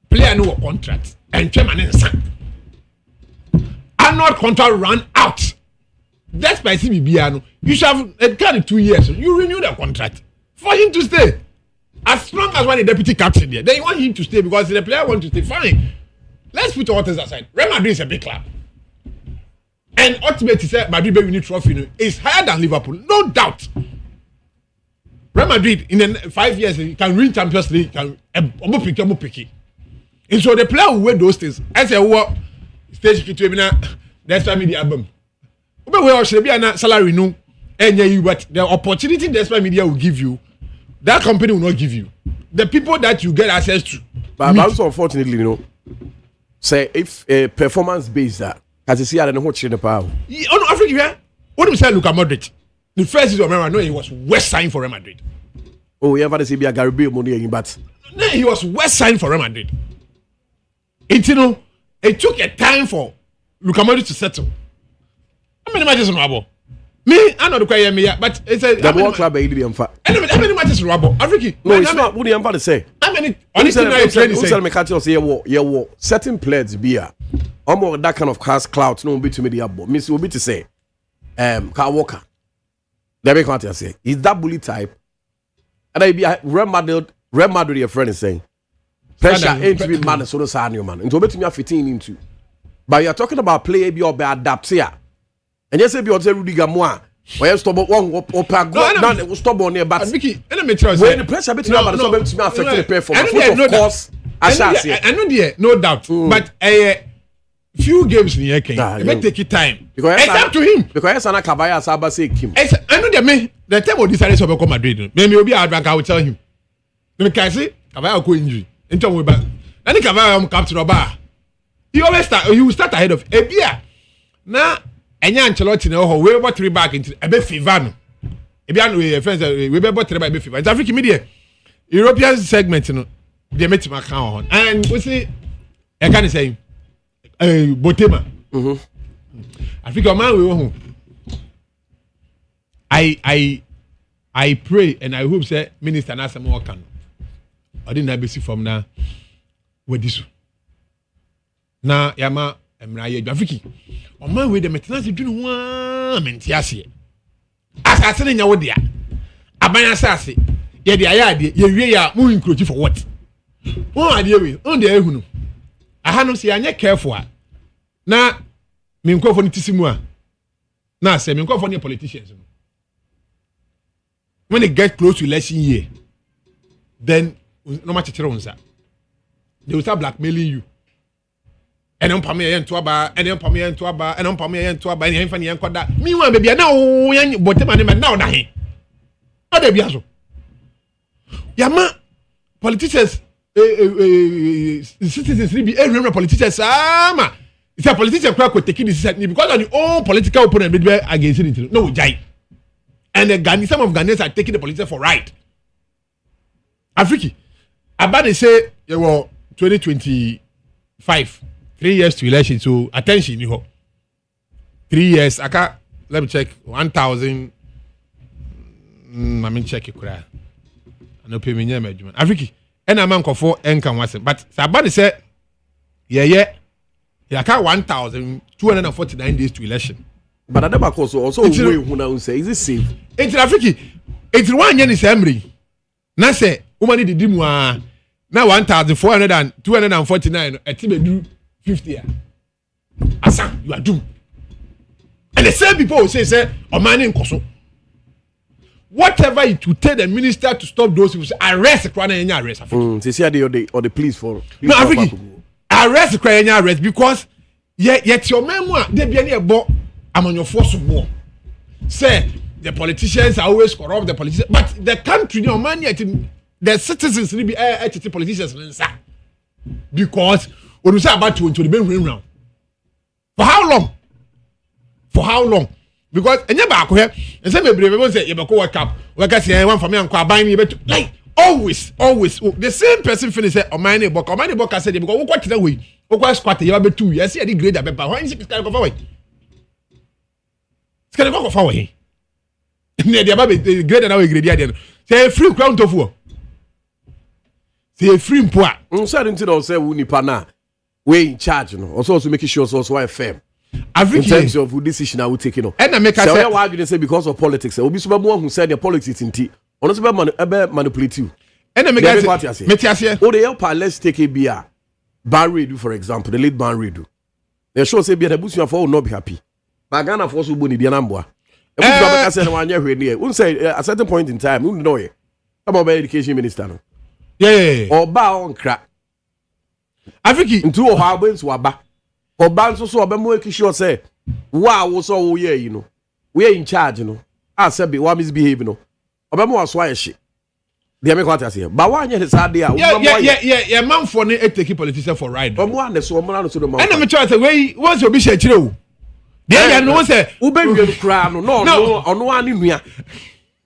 Player no contract and chairman nsa. Annual contract run out. That's by CBBR. You should have a kind 2 years. You renew the contract for him to stay. As long as one the deputy captain there, then you want him to stay because the player wants to stay. Fine. Let's put all things aside. Real Madrid is a big club. And ultimately, Madrid winning trophy is higher than Liverpool. No doubt. Real Madrid in the 5 years can win Champions League, can pick. And so the player will wear those things. I say, what stage that's why media album. But we all should be a salary no, and you but the opportunity that's why media will give you, that company will not give you. The people that you get access to. But also, unfortunately, you know, say if a performance based that, as you see, I don't know what you're about. Oh no, Africa, what do you say, Luka Modric? The first season of Real Madrid, he was West signed for Real Madrid. Oh, you ever see be a Gary Bale money, but no, he was West signed for Real Madrid. It took a time for Luka Modric to settle. How many matches in Rabo? Me, I know the quiet me, but it's a the World Club. How many matches in Rabo? Africa? No, it's not. What do you say? How many? Honestly, I say certain players be a almost that kind of class clout. No, be to me the abo. Miss will be to say, Kyle Walker. They be can't say he's that bully type, and I be a Real Madrid. Your friend is saying pressure ain't to be man so no new man. Into bet me a 15 into. But you are talking about play be or be adapt here. And yes, if you want to Rudy Gamoa, where you stop one or go stop on there, but Vicky, and me tell you, when the pressure between about the affect the performance. Of course, I know there, no doubt. But few games in here can may take it time. Because it's up to him. Because Sana Kabaya Saba say Kim. I know that me the time of this is about Madrid. Maybe will be out back. I will tell him. Let me say Kabaya go injury. Into we back. Then Kabaya captain Oba. He always start. He will start ahead of Ebia. Now. Enya Ancelotti na ho we bought 3 back into ebe fever no e bia no we friends we bought 3 back ebe fever. It's African media European segment no they met my account and we see I can say Botema Africa man we ho I pray and I hope say minister na some work can I didn't have see from now with this na yama emra ye Africa on my way the maintenance is doing one mentiasie. Assassin in your dear. Abaya sassy. Ye the idea, ye are moving crochet for what? Oh, idea we, on the Ehunu. I had no see I careful. Now, me go for Nitissimua. Now, say me go for any politicians. When they get close to election year, then no matter they will start blackmailing you. And on Pamia and Tuaba, and on Pamia and Tuaba, and on Pamia and Tuaba, and Fanny and Quada. Meanwhile, baby, now, but the man now, dying. Other Biazo. Yama, politicians, citizens, remember politicians, it's a politician crack with taking this because of the own political opponent against it. No, Jai. And the some of Ghanaians are taking the politician for right. Afriki about they say you were 2025 3 years to election so attention you ho 3 years I can't let me check 1,000 I mean check it kura I no pay me nyama adwuma Afriki and man kofo enka wase but about they say yeah can 1,249 days to election but adaba also way who say is it safe it's Afriki it's one year is emri na say woman did mu na 1,249 etibedu 50 asa you are doomed and the same people will say omani nkoso whatever it will take the minister to stop those people arrest kwana enya arrest they say or the police for no Afriki arrest kwana enya arrest because yet your memoir they be any ebo amanyofo so bo say the politicians are always corrupt the politicians but the country no money the citizens need be politicians because when we say about to the main round for how long because enya ba ko here and say me brave say you be ko work up work say one for me anko aban me like always the same person finish say omani boka say because we kwatira we kwa squat you be 2 years see the grade be pa why is can go forward can go forward ne dia ba be grade na we grade dia say free crown to fu say free mpoa say until don't say we nipa na we in charge no also make sure also why firm in terms of who decision I will take no and make say why you say because of politics obi so be who said the politics inti ono so be manipulate you and make say metiase o dey help let's take a beer Banredu for example the late Banredu they show say be the busu for will not be happy but Ghana for so boni bia na mboa e busu abeka say na wanya hwe ne e say at a certain point in time who know ye about education minister no yeah oba on crack Afriki ntu o ha agba nso aba oba nso so obemo ekisho say wo so wo ye yi no we in charge no asa be wa misbehave no obemo waso ayeshi dey make what I say but why you say dey yeah man for ne take politician for ride omo and so omo na so do man and me try say we once obi share kire o dey ya no say wo be wi kra no ono ani nua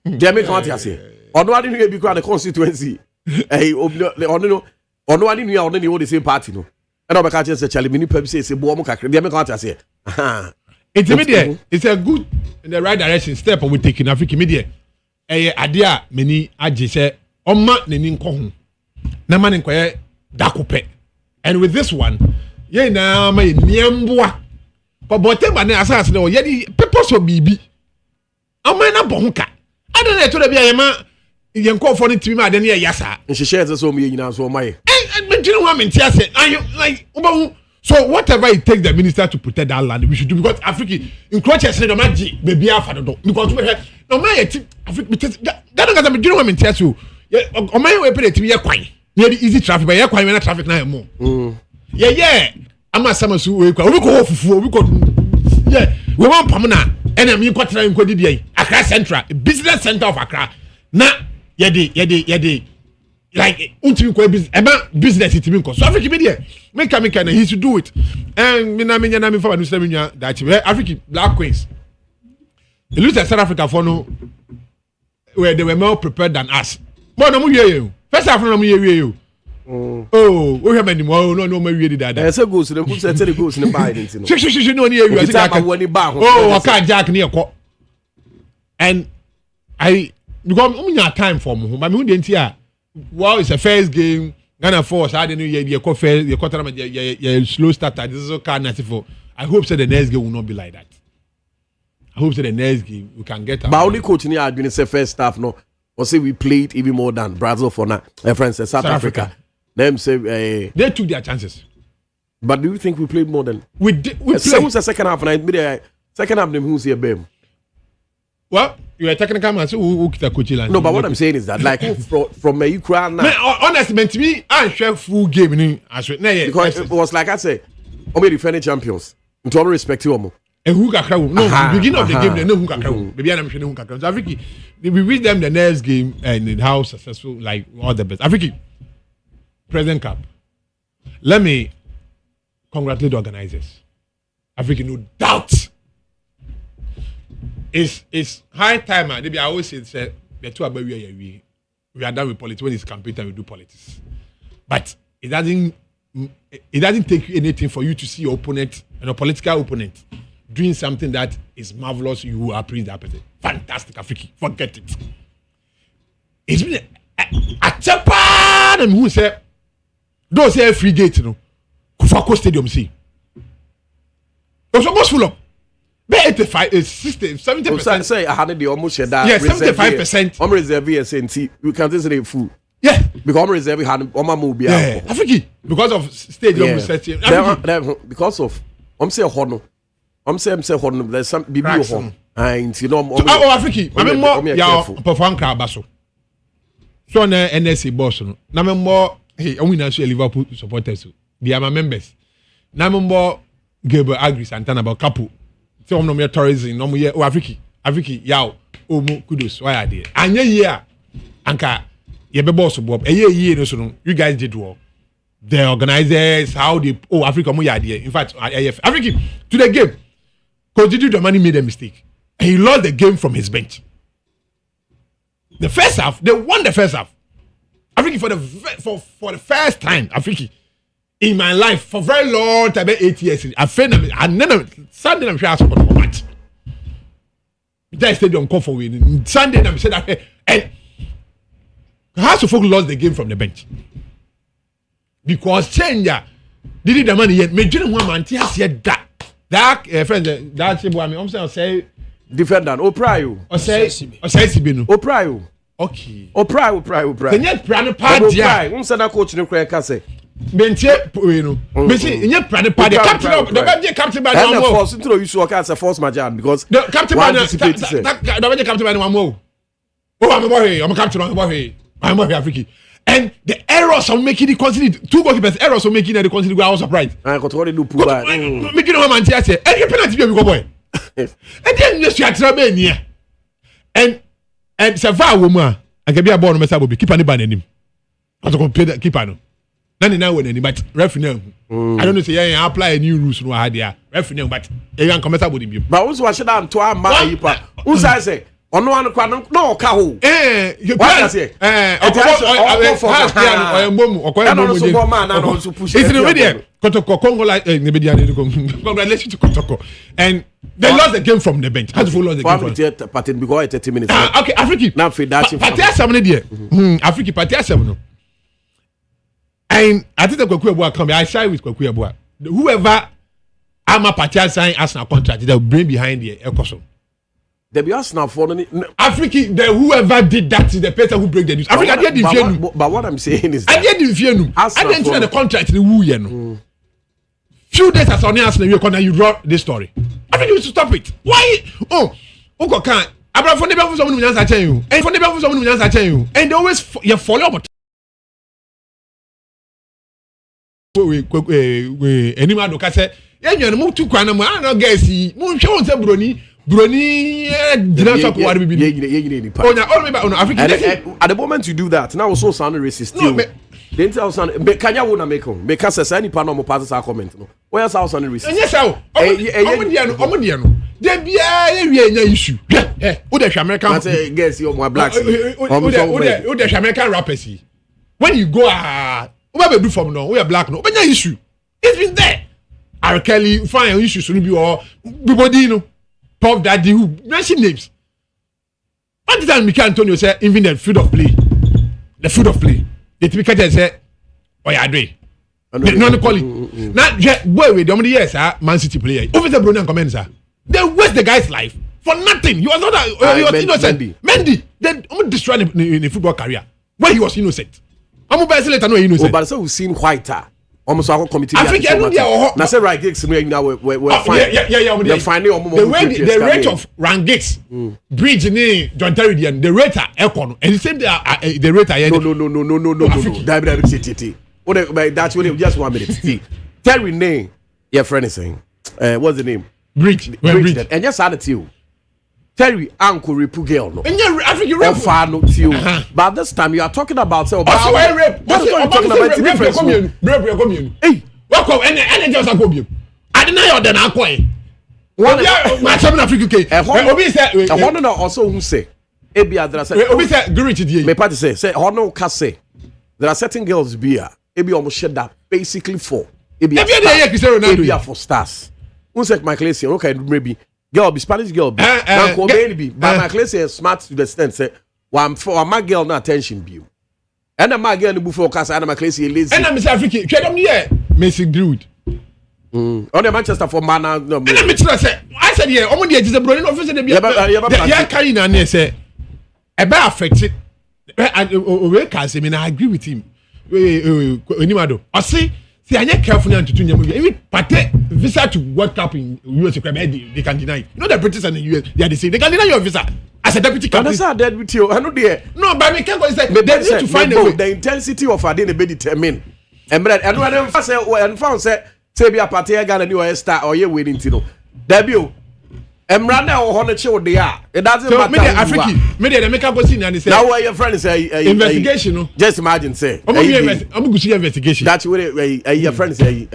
dey make what I say ono ani nua bi kra the constituency ono ani nua ono ni wo the same party no and obeka che say chale mini pep say bo omo kakre dey make what I say intermediate it's a good in the right direction step we taking Africa media ade a meni age say oma nani nko ho na ma ne nkoye dakope and with this one ye na ma ye niamboa ko bote ba ne asase ne ye di purpose of bibi ama na bo ho ka ade na to da bia ye ma ye nko fo ne timi ma ade ne ye yasa nhihye so mo ye nyina so maye mentinu wa mentiase like uba so whatever it takes the minister to protect that land we should do because Africa encroaches no maji baby afa do because no ma ye Africa that don't get me mentiase o o ma we pay timi ye kwan ye easy traffic but ye kwan na traffic na mo yeah ama samasu we kwa obi ko fufu obi ko yeah we want pam na ena mi kwatra nkodi dia Accra Central business center of Accra na ye dey like ultimate ko business it mean so Africa be there make na he should do it and me na me for no say me nwa that Africa Black Queens it looks like South Africa for no where they were more prepared than us but no mu you first half no mu you oh we have many more no me we did that say goals dem put say the goals in buy anything no she no ni you say oh okay jack ni ekọ and I because nya time for me but me who dey ntia wow, it's a first game. Ghana force. I didn't know you first. You quarter you slow starter. This is okay. For I hope so the next game will not be like that. I hope so the next game we can get. But only coach ni arguing say first half no. Or say we played even more than Brazil for now. Friends, South Africa. Them say they took their chances. But do you think we played more than we did? We played. The second half and second half them who's here bam. Well, you are technical man, so who kita coach land. No, but what I'm saying is that, like, from a Ukraine now. Honestly, to me, I share full game. Because it was like I say, we defending champions. In all respect to them. And who can no, beginning of the game, they know who can come. Maybe I'm sure who can come. So Africa, we reach them the next game and how successful, like all the best. Africa, President Cup. Let me congratulate the organizers. Africa, no doubt. It's high time. I always say the two about we we are done with politics. When it's campaign time, we do politics. But it doesn't take you anything for you to see your opponent and a political opponent doing something that is marvelous. You will appreciate that person. Fantastic, Afriki. Forget it. It's been a Japan and who said, don't say free gate, you know. Kufako Stadium, see. It was almost full up. Be 85, 60, 70%. Say I had the almost share that. Yeah, 75%. I'm reserving a you can't say full. Yeah. Because I'm reserving had my movie. Yeah. Afriki. Because of stadium research. Because of I'm say hono. I'm say hono. There's some BB home. And you know Afriki. I mean more ya perform crowd baso. So na NSC boss no. Na me more hey, we na so Liverpool supporters. They are my members. Na me more Gabriel Agri Santana about couple. So I'm no more tourism, no more Afriki, yaw, mu kudos, why are they? Anya year, anka, ye be boss bob, a year, no, you guys did well. The organizers, how they, Africa, mo idea. In fact, Afriki, to the game, Coach Didi Dramani made a mistake. And he lost the game from his bench. The first half, they won the first half. Afriki, for the first time, Afriki, in my life, for very long time, 8 years, I felt and then Sunday I'm sure I support match. That stadium call for winning. Sunday I'm said that and House of Folk lost the game from the bench because Chenya did the money yet. Me didn't want man to say that friend that say boy I'm say defendant Oprayo or say Sibinu Oprayo okay Oprayo Kenya plan party Oprayo say that coach no cry say benche we no me say inye plan party captain the captain by no more force into you so say force majan because the captain by the captain by no more I'm a captain I'm Afriki. And the errors of making it consider 2 goalkeepers errors of making it consider I was surprised. I got what do pull back. Making no man say and you penalty be go boy. And then you see atrabe near. And Sava woman and can be a born messa be keeper ni ban anim. Because compare the keeper no. Nani na when any but referee I don't know say yeah apply a new rules no ha there. Referee but you can come messa body. But also what should am to am ma yipa. Who say ono anu kwa no ka ho you can say congratulations to Kotoko and they lost the game from the bench. How to lost the game from pattern because 30 minutes okay Afriki now for that Patia 7 there Afriki Patia 7 and I think the Kwaku Abua come I side with Kwaku Abua whoever ama Patia sign Arsenal contract they will bring behind the Ekoso. There be Arsenal for Afriki, whoever did that is the person who break the news. Africa, I did but what I'm saying is that I didn't enter the contract in the woo, you know. Few days as on Arsenal, you wrote this story. I think you should stop it. Why? Uncle can't. Abraham for never for someone who answer you, and for never for someone who answer you, and they always you follow up. Any man who can say, "Yeah, you move to Kwana, I don't guess he. Move show us a brony." Brony, at the moment you do that, now also sound racist. Still, then tell sound. Can you wanna make him? Because any panel passes our comment. No, where's our sound racist? Yes, how? There be a issue. Eh, who the American? I say, guess you're my black. Who the American rappers? When you go, what we do from now? We are black. No, but no issue. It's been there. R. Kelly, fine issues shouldn't be all. Everybody, you know. Pop Daddy who mention names. What did Mikel Antonio say? Even the field of play, the typical say, "Oh yeah, do." No call it. Now, boy, with how many years, Man City player. Over the Bruno comments, they waste the guy's life for nothing. He was not. He was innocent. Mendy, they almost destroyed in the football career when he was innocent. I'm going to later know innocent. But so we seen whiter. Almost our committee. I think now say right gigs now we're fine. Yeah. Finding the rate of Rangigs bridge in John Terry the rate Econ and the same the rate no. That's when just 1 minute. Terry name your friend is saying what's the name? Bridge. And just add it to you. Terry uncle repu girl no. And I think you rape no to you. But this time you are talking about rape. What are you talking about? Rape community. Hey, what come and just a come. I deny your then akwa. One my Southern Africa. Obi say I want to know also who say Ebia there are certain. Obi say great idea. Me party say hono ka say there are certain girls bia ebi almost shed that basically for ebia for stars. Unse my class here okay maybe girl be Spanish girl be na ko be but my class is smart to the extent say one for my girl no attention be. And my girl no before cast and my class here lazy. And I'm South African. Twedom here Messi Druid. On the Manchester for man no. And I'm say I said here omo dey just bro no office dey be. Yeah carry na na say e be affected. We can say I agree with him. Onimado. I say anya careful na tutu nyam. Even Pate visa to World Cup in US they can deny. You know the British and the US they are the same. They can deny your visa as a deputy captain. That's how dead with you. I know there. No, but me can't go say they need to find a way. The intensity of Ade be determined. And when say and found say be a Pate Ghana new star or you winning tino. Debut. Emrana or honor chill they are. It doesn't matter. Me African. Me they make up go and say. Now where your friend say investigation. No. Just imagine say. I'm going to see investigation. That's what your friend say.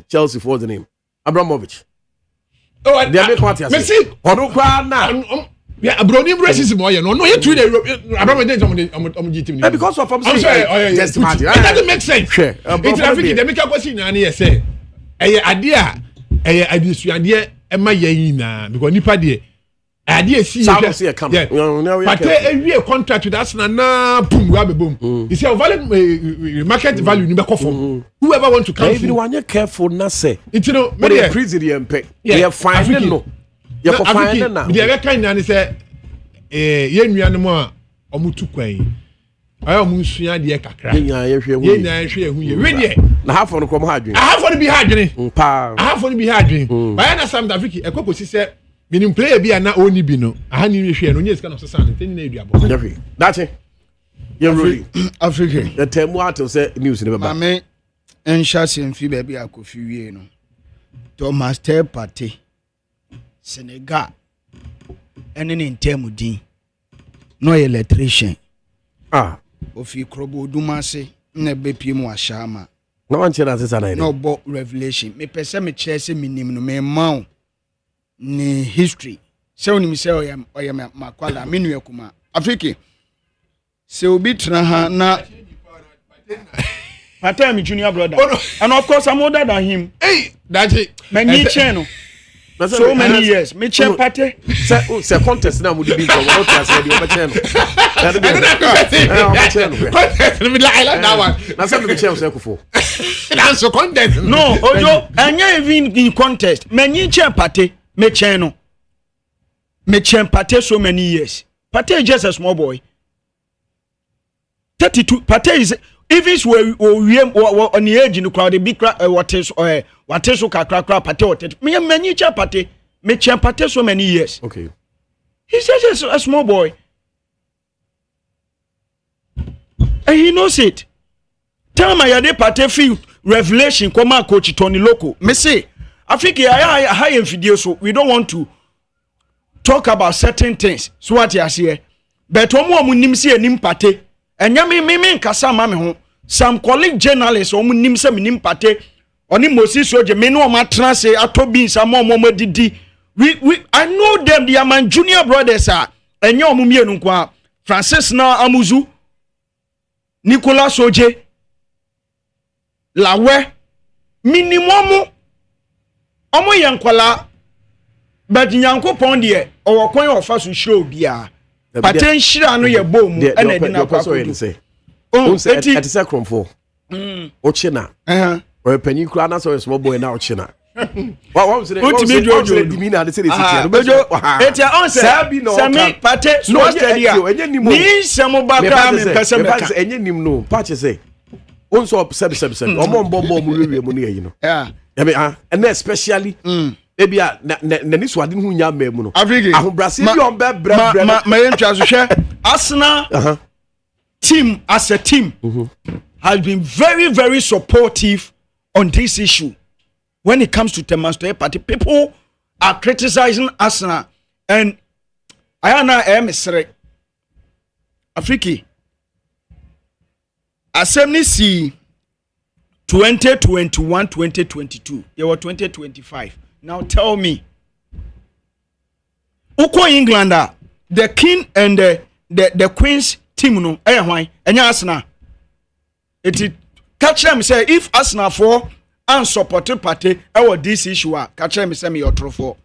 Chelsea for the name. Abramovich. Oh, they make what you say. Hono kwa na. Yeah, Brownie racism or no, you treat Abramovich because of I'm saying. Just imagine. It doesn't make sense. It's African. They make up go see and say. Idea. Idea. Emma yina because nipa de ade see you come but every contract with us na boom we be boom you see value market value ni be for whoever want to come if you want careful na say you know me the president pay they fine no you for fine na they kind na say ye nuanom a omutu kwan ayo mu nsua de kakra ye hwe hu ye we de na half on krom hadwen half on be hadwen pa half on be hadwen by na South Africa ekokosi se minim player bi na oni bi no aha ni hwe no nyes kana so san ten na eduabo that's it you really Africa the time what to say news ne ba me ensha semfi ba bi akofi wie no Thomas Tell Party Senegal ene ne ntemudin no electrician ofi krobo dumase na bepie mu ashama na wanche na sesa na no bo revelation me pese me chese minim no me maw ni history se onim se oyam makwala menu akuma Africa se obi tra ha na Pate me junior brother and of course I'm older than him hey that's it many channel so many years me chen Pate se contest na mu di bi ko what you say the over channel contest me like that one na say me chen say kufo that's so contest no ojo anya even in contest many chen Pate me chen no me chen Pate so many years Pate is just a small boy 32 Pate is even we on the age in the crowd the big what is so kakra Pate what me many chen Pate me chen Pate so many years okay he's just a small boy and he knows it tell my yade Pate feel revelation come out coach Tony Loco me say I think high in video so we don't want to talk about certain things so what you say but omo nim say nim Pate enya me nkasa ma me ho some colleague journalists omo nim say me nim Pate oni Moses Oje me no ma tra say atobi some omo didi we I know them the man junior brothers are enya omo mienu kwa Francis na Amuzu Nicolas Oje Lawe minimum omo yankwala but Nyankopon de o kwan ofa so show bia Pate nhira no ye bom na di na kwa say it is a cromfo ochina o penny kra na so small boy na ochina what say the mina dey say the city it on say me Pate so steady ni semo bakra me pese me ka enye nim no patch say on so seb omo mbombo mu wewe mu ne yi no and especially ebia na ni so ade hu nya ma mu no aho Brazil bi on be bre ma yentwa so hwe Arsenal team as a team has been very very supportive on this issue when it comes to Thomas Tell Party. People are criticizing Arsenal and ayana emsere Afriki assembly see 2021 2022 you were 2025 now tell me uko England the king and the queen's team no why enya Arsenal it catch them say if Arsenal for and support party this issue catch them say me your trofo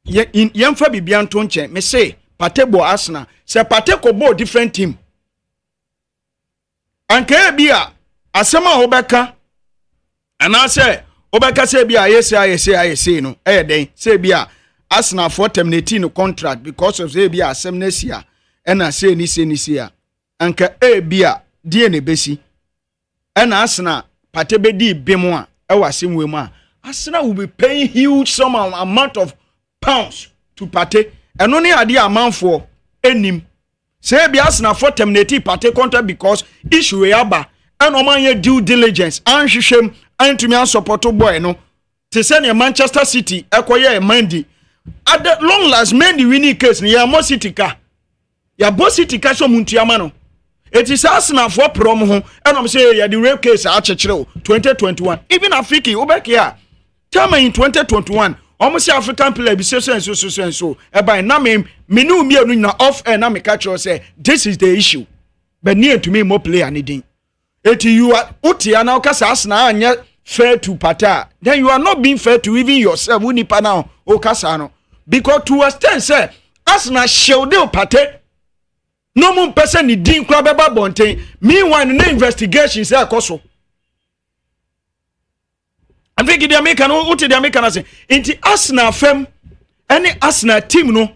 yemfa bibia nto nche me say party bo Arsenal say party ko bo different team anka bia asema obeka ana say obeka say bia yes no den say bia Arsenal for terminating no contract because of say bia asem next year and I say ni sia anka bia die ne besi and Arsenal party be di bemo a asem we mu a Arsenal will be paying huge sum amount of pounds to party and only ade amount for enim say bia Arsenal for terminating party contract because issue we aba and oman due diligence and hwehwem antumi an support boy no te say ne Manchester City ekoye Mendy at the long last Mendy winning case ne ya Mo City ka ya Bo City ka so muntuama no it is Arsenal for prom ho and I'm say ya the rape case a chechire 2021 even Africa obeke here time in 2021 almost African player be so e by na me nu mi anu na off air na me catch you say this is the issue but near to me more player anything it you are utia na okasa Arsenal anya fair to Pata then you are not being fair to even yourself unipa now okasa no because to extent say Arsenal shield Pate no more person ni din kwa beba bonten meanwhile no investigation say akoso I think the American uti the American say inti Arsenal fam any Arsenal team no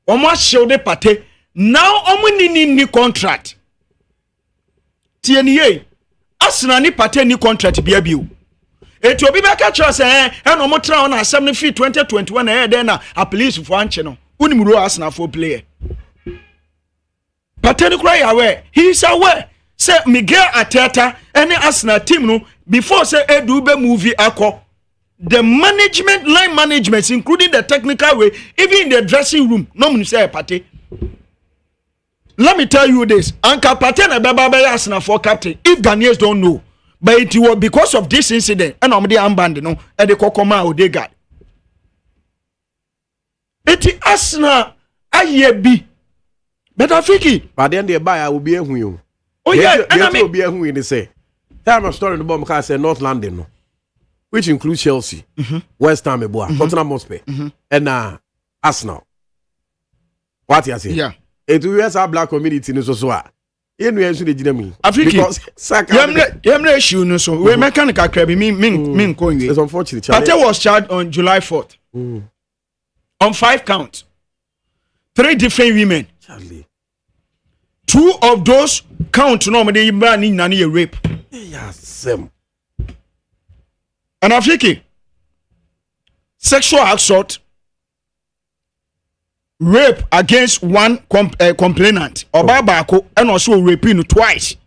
omo shield Pate now omo ni contract TNA Arsenal ni Pate ni contract bia bio eti obi be catch us and omo tra on asem no fi 2021 then na a police for anche no unimuro Arsenal for player Pate ni cry aware he is aware say Miguel Arteta any Arsenal team no before say Edu be movie akọ the management line management including the technical way even in the dressing room no mun say Pate. Let me tell you this. Anka Pate na baba Arsenal for captain. If Ghanaians don't know, but it was because of this incident. And I'm the armband, no, and the Kokoma Odegaard. It Arsenal IEB. But I think but then the buyer will be a who. Oh yeah, and I mean, will be a who in the say. Time of story in the bomb car say North London, no, which includes Chelsea, West Ham, Tottenham Hotspur, and Arsenal. What you say? Yeah. It will have black community in so in we the dynamic because yamre issue no so we mechanical crab min going it's unfortunate Pate was charged on July 4th on 5 counts 3 different women Charlie 2 of those count no me bra ni na na rape yes and Africa sexual assault rape against one complainant oba baako and also raping twice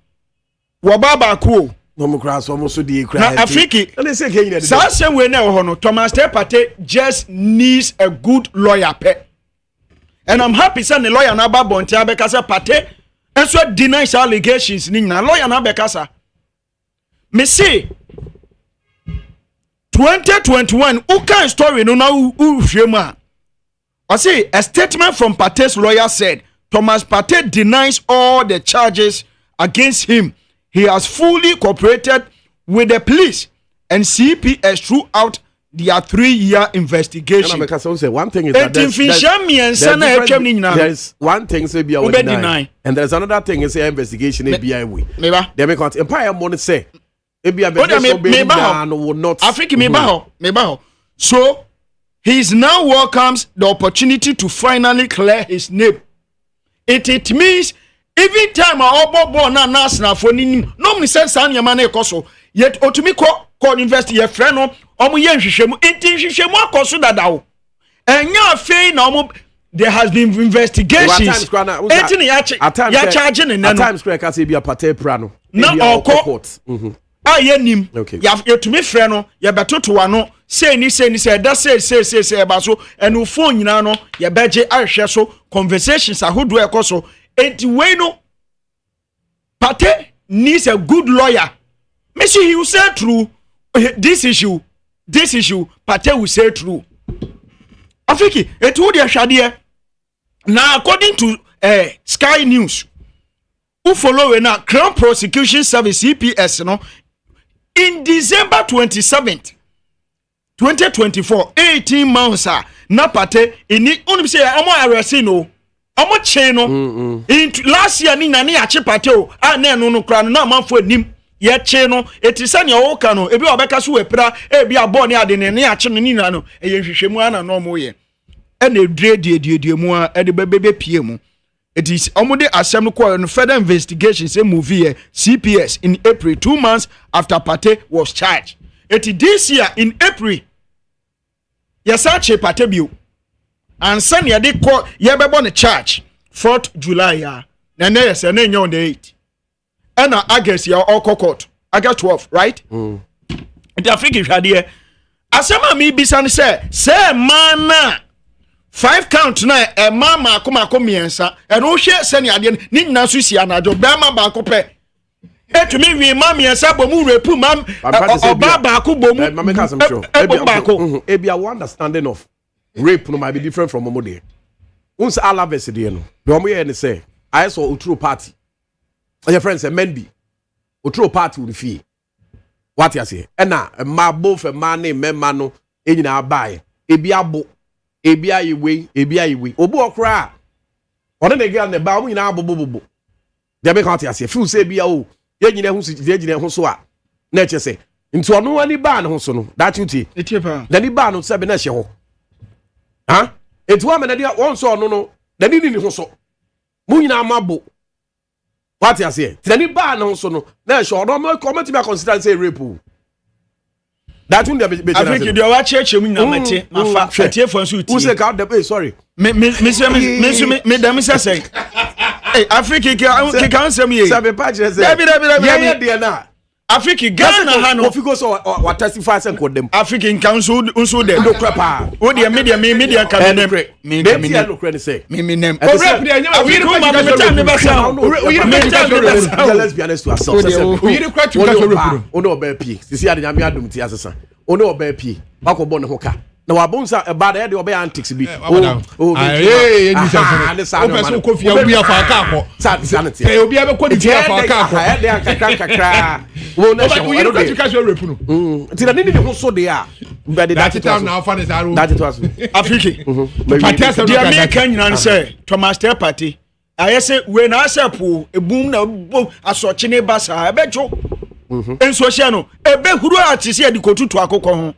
oba baako no cross almost the cry na Africa and they say hey that same way na ho no Thomas Pate just needs a good lawyer pe and I'm happy say the lawyer na ba bonti abeka say Pate and so denies allegations ni na lawyer na abeka sa me say 2021 uka story no na u hwema I say a statement from Pate's lawyer said Thomas Pate denies all the charges against him. He has fully cooperated with the police and CPS throughout their 3-year investigation. One thing is that there's one thing say be deny, and there's another thing is say investigation ABI we. They make out empire money say ABI will not Africa meba. So he now welcomes the opportunity to finally clear his name. It means every time I born na Arsenal for no me sense an yamane ekoso yet otumi ko invest ye friend no omo ye nhwehwemu enti nhwehwemu akoso dadawo enya afei na omo there has been investigations enti ne ya charge ne no times crack as be a Pate pra no na court aye nim ya etumi frɛ no ye betoto ano say that say ba so enu phone nyina no ye beje ahwɛ so conversations ahodo ekoso enti we no Pate needs a good lawyer. Maybe he will say true this issue Pate will say true. Afiki etu de ahwade Now, according to Sky News, who follow now Crown Prosecution Service (CPS), in December 27th, 2024, 18 months na pate ini only say omo arrest no omo chain no in last year ni na ne ache pate o na no kra no na manfo anim ye chain no etisa ne o ka no ebi obeka so wepra ebi abo ne ade ne ache no ni na no eye hwehwemu ana no mo ye e na edre mu a e de bebe pie mu. It is Omude Assembly called further investigation say movie CPS in April 2 months after Pate was charged. It is this year in April. Yasache Pate biu. And son ya de call yebebo ne charge 4th July ya. Na na yesa na nyo on the 8th. And August ya all court. August 12, right? The African hwade. Asema mi bisan say man 5 count na e mama akoma miensa e no hwe se ne ade ni nyina so sia na jo be ma ba ko pe etumi wi ma miensa bo mu repu mam oba ba ko bo mu mama ka some show ebi a understanding of rape no might be different from omode uns ala verse de no be omo ye ne say I saw utro party your friends say men be utro party with fee what you say e na ma both e ma na memma no e nyina bae ebi abo ebi ayiwe obu okra one the girl ne ba mu nyina abobobobo de be kan ti ase feel say bia o ye nyina hu so a na che say nti ono ani ba ne hu so no that you ti etiepa da ni ba no se be na hye ho ha etu amena dia won so ono no da ni hu so mu nyina amabo what you say ti da ni ba ne hu so no na hye ono mo comment be consider say rape. That one be I think you are church me na mate mafa fatie for so ti. Who say God the sorry. Me dem say. Hey Africa can say me. Say be pa say. Yeah there na. Africa Ghana ha no. Ofi go so what testify say ko dem. African council unso dem. No crap. O de media can dem. Me no credit say. Me nem. O rap dey anya we let's be honest to ourselves. We dey quite to catch o no be pie. Sisi ade nyame adom ti asesa. O no be pie. Akobọ ne ho ka. Na wabonsa eba da dey obe antics bi. Hey, you say o person ko fia wi afa ka akọ. Sanity. Hey, obi abekọ di fia afa ka akọ. He dey kakra. Wo na show. We dey catch you rape no. Ti na ni ho so dey a. That time now fan is aro. That it was. Africa. The American nyina say Thomas Ter Party. I say we na asepo ebum na asoche ne basa ebejo. Enso hia no ebe huru atise e di kotutu akokọ ho.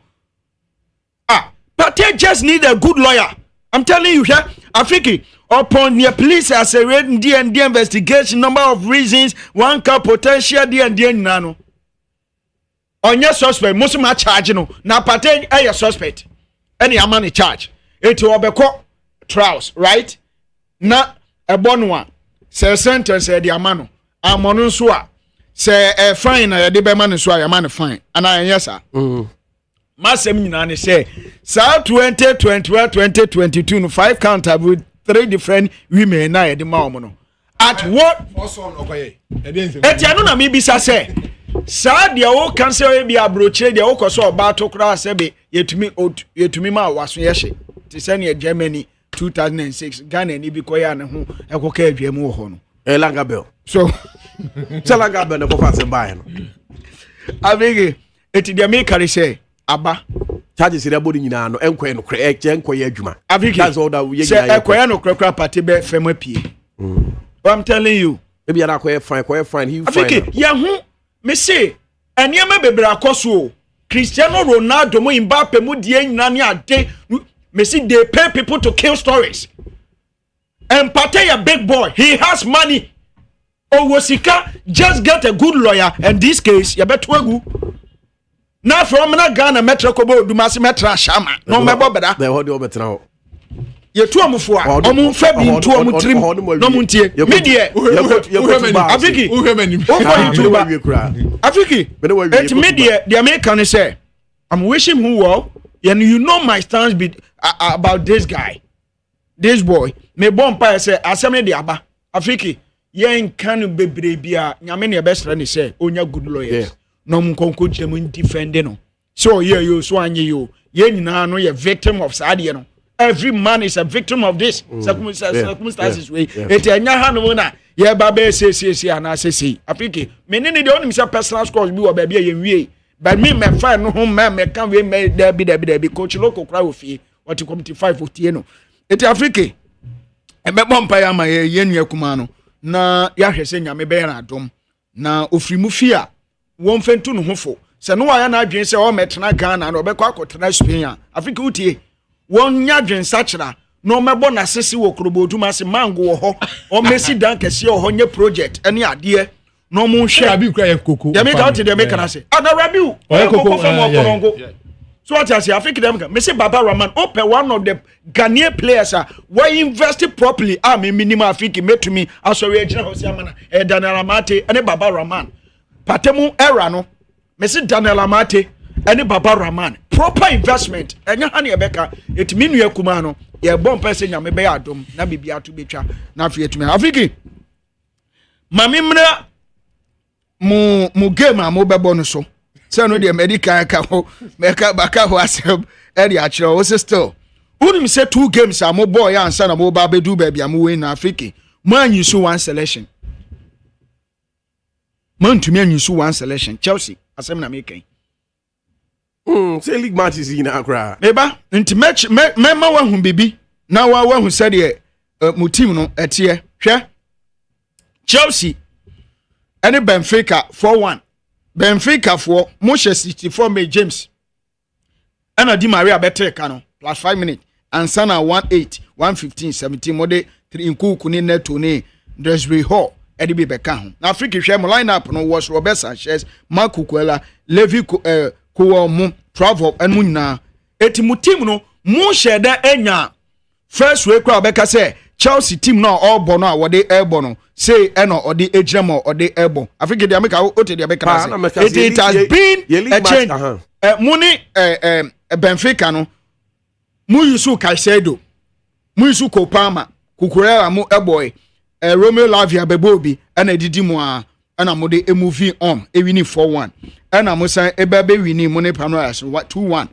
But they just need a good lawyer. I'm telling you here, Africa, upon the police accelerating D&D investigation, number of reasons, one car potential D&D nano. On your suspect, most of my charge, no, now patent a suspect. Any amount charge. It will be called trials, right? Now, a bon one. Say sentence, the amano. I'm on swa. Say a fine, a deberman, so I am fine. And I, yes, sir. Masem nyina say sa 2021 2022 no 5 count with 3 different women na yede ma omo no at what etiano na me bisa say sa de wo cancel e bia broche de wo koso oba to kra se be yetumi ma waso ye hye ti se ne Germany 2006 Ghana ni bi koya ne ho ekoka adwam wo ho no Elanga bell so Elanga bell no ko fa se buy no abege eti de me carry say aba charges ire body nyina no enkoye no kre enkoye adwuma that's all that we enkoye no kra party be fem apie I'm telling you e bia na koye fine he fine ya hu me say eniema bebre akoso Cristiano Ronaldo mo Mbappe mo die nyina ne ade me see they pay people to kill stories and Partey a big boy he has money Owosika just get a good lawyer and this case you better egu na from na Ghana metro kobo dumasi metra shama no mebo beda they hold you betra ho ye tu amfo a omo fa bi ntu omo trim no muntie media Afriki Afriki et media the American say I'm wishing him well and you know my stance about this guy this boy me bon pa say asem de aba Afriki yen kan bebre bia nyame ne best friend say onya good lawyers no mkonko jemu defend no so ye yo so anye yo ye nyina no ye victim of saade no every man is a victim of this circumstances way it enya hanu na ye ba be say ana say Africa me ne de onim say personal scores bi wo ba bia ye wie but me fa no ho me kan we me da bi coach local cry ofie what committee 5 otie no it Africa e be bompa ya ma ye nua kuma no na ya hwese nyame be na adom na ofirimu fia won fentu no hofo se no ya na adwen se o metena Ghana na obekọ akotena Spain a Africa utie won nya adwen sachira no mebo na sesi wo kroboduma se mango wo ho o mesi dan kese wo ho nye project ene ade no mo hwe abi kura ye koko ya make out de make na se ana rabiu koko from okorongo so what I say Africa dem me say Baba Rahman open one of the Ghanaian players were invested properly me minimum Africa metumi asori agina ho se amana Daniel Amate ene Baba Rahman patemu era no me say Daniel Amate ene Baba Rahman proper investment enya ha ne ebeka etimi nua kuma no ye bom pese nyame be adom na bibia to betwa na afi etumi Africa mami mra mu game mo bebo no so say no de medical ka ho meka baka ho asem e a kire wo still unim say 2 games mo boy ansa na mo ba bedu ba bia mo win na Africa man you so one selection man to me you so one selection Chelsea asem na make say league matches in Accra eba nti match mema wa hu bibi na wa hu say de mu team no etie hwe Chelsea any Benfica 4-1 Benfica for Moshe 64 May James and Di Maria better cano plus 5 minutes and Sana 1-8 1-15 17 mode 3 in Kukuni neto ne Dresbury Hall Eddie Beka. Now Africa share lineup no was Robert Sanchez, Mark Kukwela, Levi Kuomu, Travel and Muna. Etimutim no Moshe da enya first way crowd Beka say Chelsea team no all bono what they airborne say eno or the ejemo or the airborne Africa they make out the America it has been a change money Benfica no Muyisu Caicedo Muyisu Kopama Kukurela mu boy Romeo Lavia Bebobi and Edidi Moa and a mode a movie on a winning 4-1 and a Musa a baby winning money panoras 2-1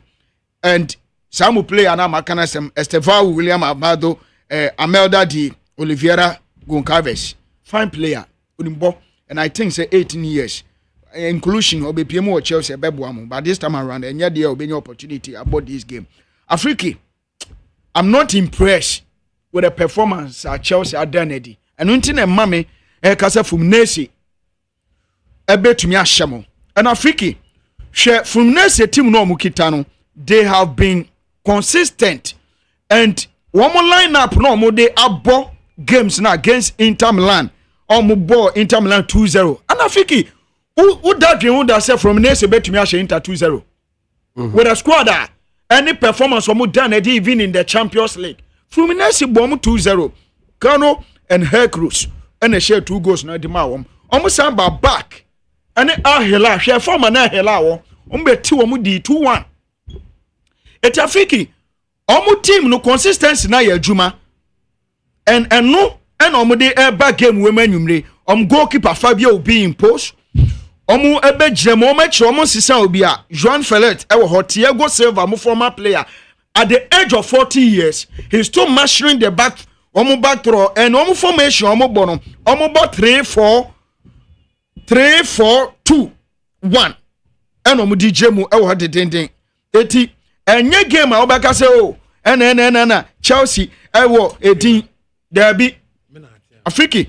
and some play an Amakanasem Estevao William Abado Amelda Di Oliveira Goncalves fine player Unimbo and I think say 18 years inclusion of BPM or Chelsea Bebuamu but this time around and yet there will be an opportunity about this game Africa I'm not impressed with the performance at Chelsea at Danedy and until a mommy kasa from Nesi ebe to me ashamo and Africa share from Nesi team no mukitano they have been consistent and one more lineup no more they abo games now against Inter Milan or mo ball Inter Milan 2-0 and Africa who that say from Nesi bet to me ashe Inter 2-0 with a squad any performance from Danedy even in the Champions League from Nesi bomb 2-0 Kano and Hercruz and they share 2 goals na di ma wom almost samba back and ahela share former na ahela wo beti wo di 2-1 et Africa omu team no consistency na ya adwuma and no and omu de back game we manumre goalkeeper Fabio Obi in post omu ebe jemo omu omu sisa obi a Joan Felix e wo Thiago Silva mu former player at the age of 40 years he's still mastering the back back throw and omu formation bono bot 3-4-2-1 and omu di jemu e wo den eti enye game a obaka say o na Chelsea e wo edin derby Africa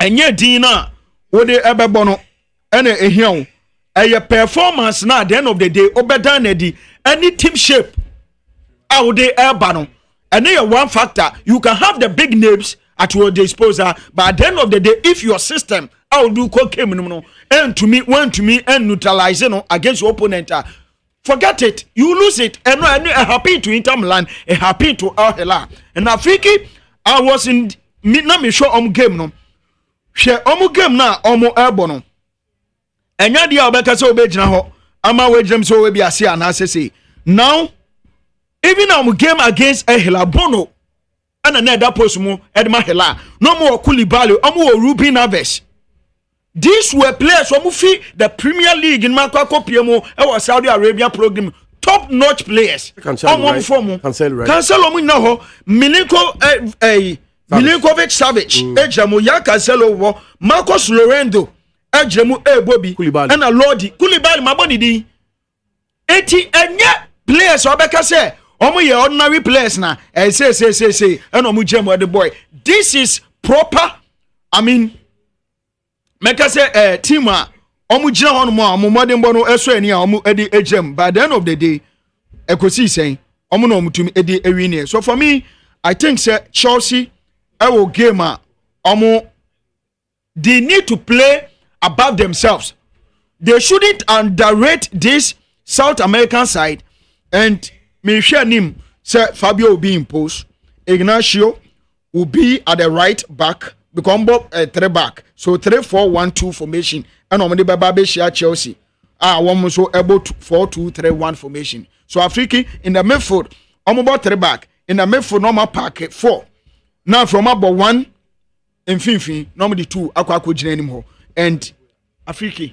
enye din na wo de ebebo no ene ehian eye performance na at the end of the day obeda na di any team shape how they eba no and then one factor you can have the big names at your disposal but at the end of the day if your system how do came no and to me and neutralize no against your opponent forget it you lose it and no happy to Inter Milan happy to Al Hilal and Africa I was in na me show game no share game na elbow no enya dia obeka se obegyina ho ama wegyem so we bi ase ana sese now even game against Ehela Bono and another post mu Edma Hela no more Koulibaly omo Ruben Neves these were players who fit the Premier League in Makwa Kopiemo e was Saudi Arabia program top notch players. Cancelo no Milinkovic Savic ejamo ya Cancelo wo Marcos Llorente ejamo Bobby and a Lodi Koulibaly maboni di eti enye players obeka say omo ye ordinary players na say and omo jam the boy. This is proper. I mean make I say team omo jina hono mo omo modern bono eso ani omo edi ejam. By the end of the day ekosi saying omo no mutumi edi ewini. So for me I think say Chelsea our game they need to play above themselves. They shouldn't underrate this South American side. And me share him say Fabio will be imposed. Ignacio will be at the right back. Become three back. So 3-4-1-2 formation. And on the Babe share Chelsea. One so able to 4-2-3-1 formation. So Africa in the midfield, about 3 back. In the midfield, normal pack 4. Now from about 1 and 15, normally 2 aqua anymore. And Africa,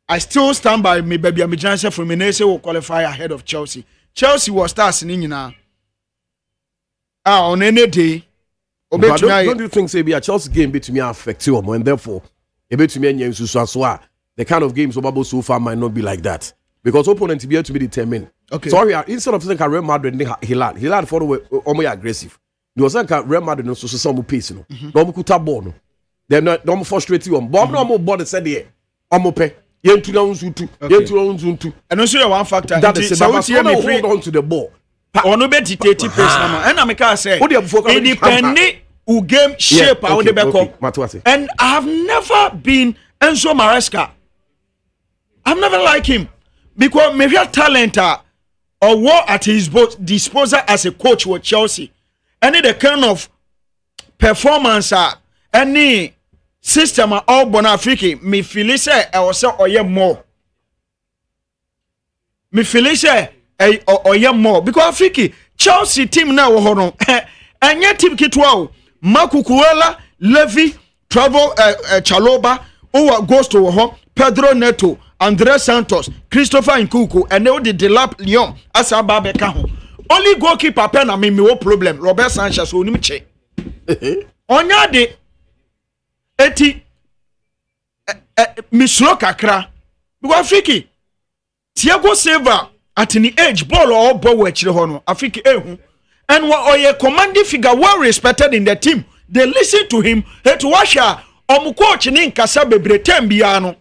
I still stand by me baby. I'm Jansen from Menese will qualify ahead of Chelsea. Chelsea was starting now. On any day. But don't you think say be a Chelsea game bit me affect you and therefore a bit to me and the kind of games about so far might not be like that because opponents be able to be determined. Okay. Sorry, instead of saying Real Madrid Hilal for the aggressive. There was like Real Madrid no so some pace no. No kuta ball no. They no frustrate you on. Bob no body said there. Omo pe. Yentu na unzutu. Yentu na unzutu. And also one factor. That is so hold on to the ball. Ono be dictate pace na ma. And I make say. Independent who game shape how they back up. And I have never been Enzo Maresca. I've never liked him because maybe a talent or what at his disposal as a coach with Chelsea. Any the kind of performance any system all bon Africa me feel say I was say more. Me feel say more because Africa Chelsea team now hold and your team kitwa Makukuela Levy Travel Chaloba Owa goes to home Pedro Neto Andres Santos Christopher Nkuku and they did Delap Lyon Asaba Bekaho. Only goalkeeper pen I mean no problem. Robert Sanchez onim che. Onya de eti misro kakra. Because Afriki Thiago Silva at the age ball or ball we chire ho no Afriki ehu. And what oye commanding figure well respected in the team. They listen to him. He to washa coach ni nkasa bebre tem bia no.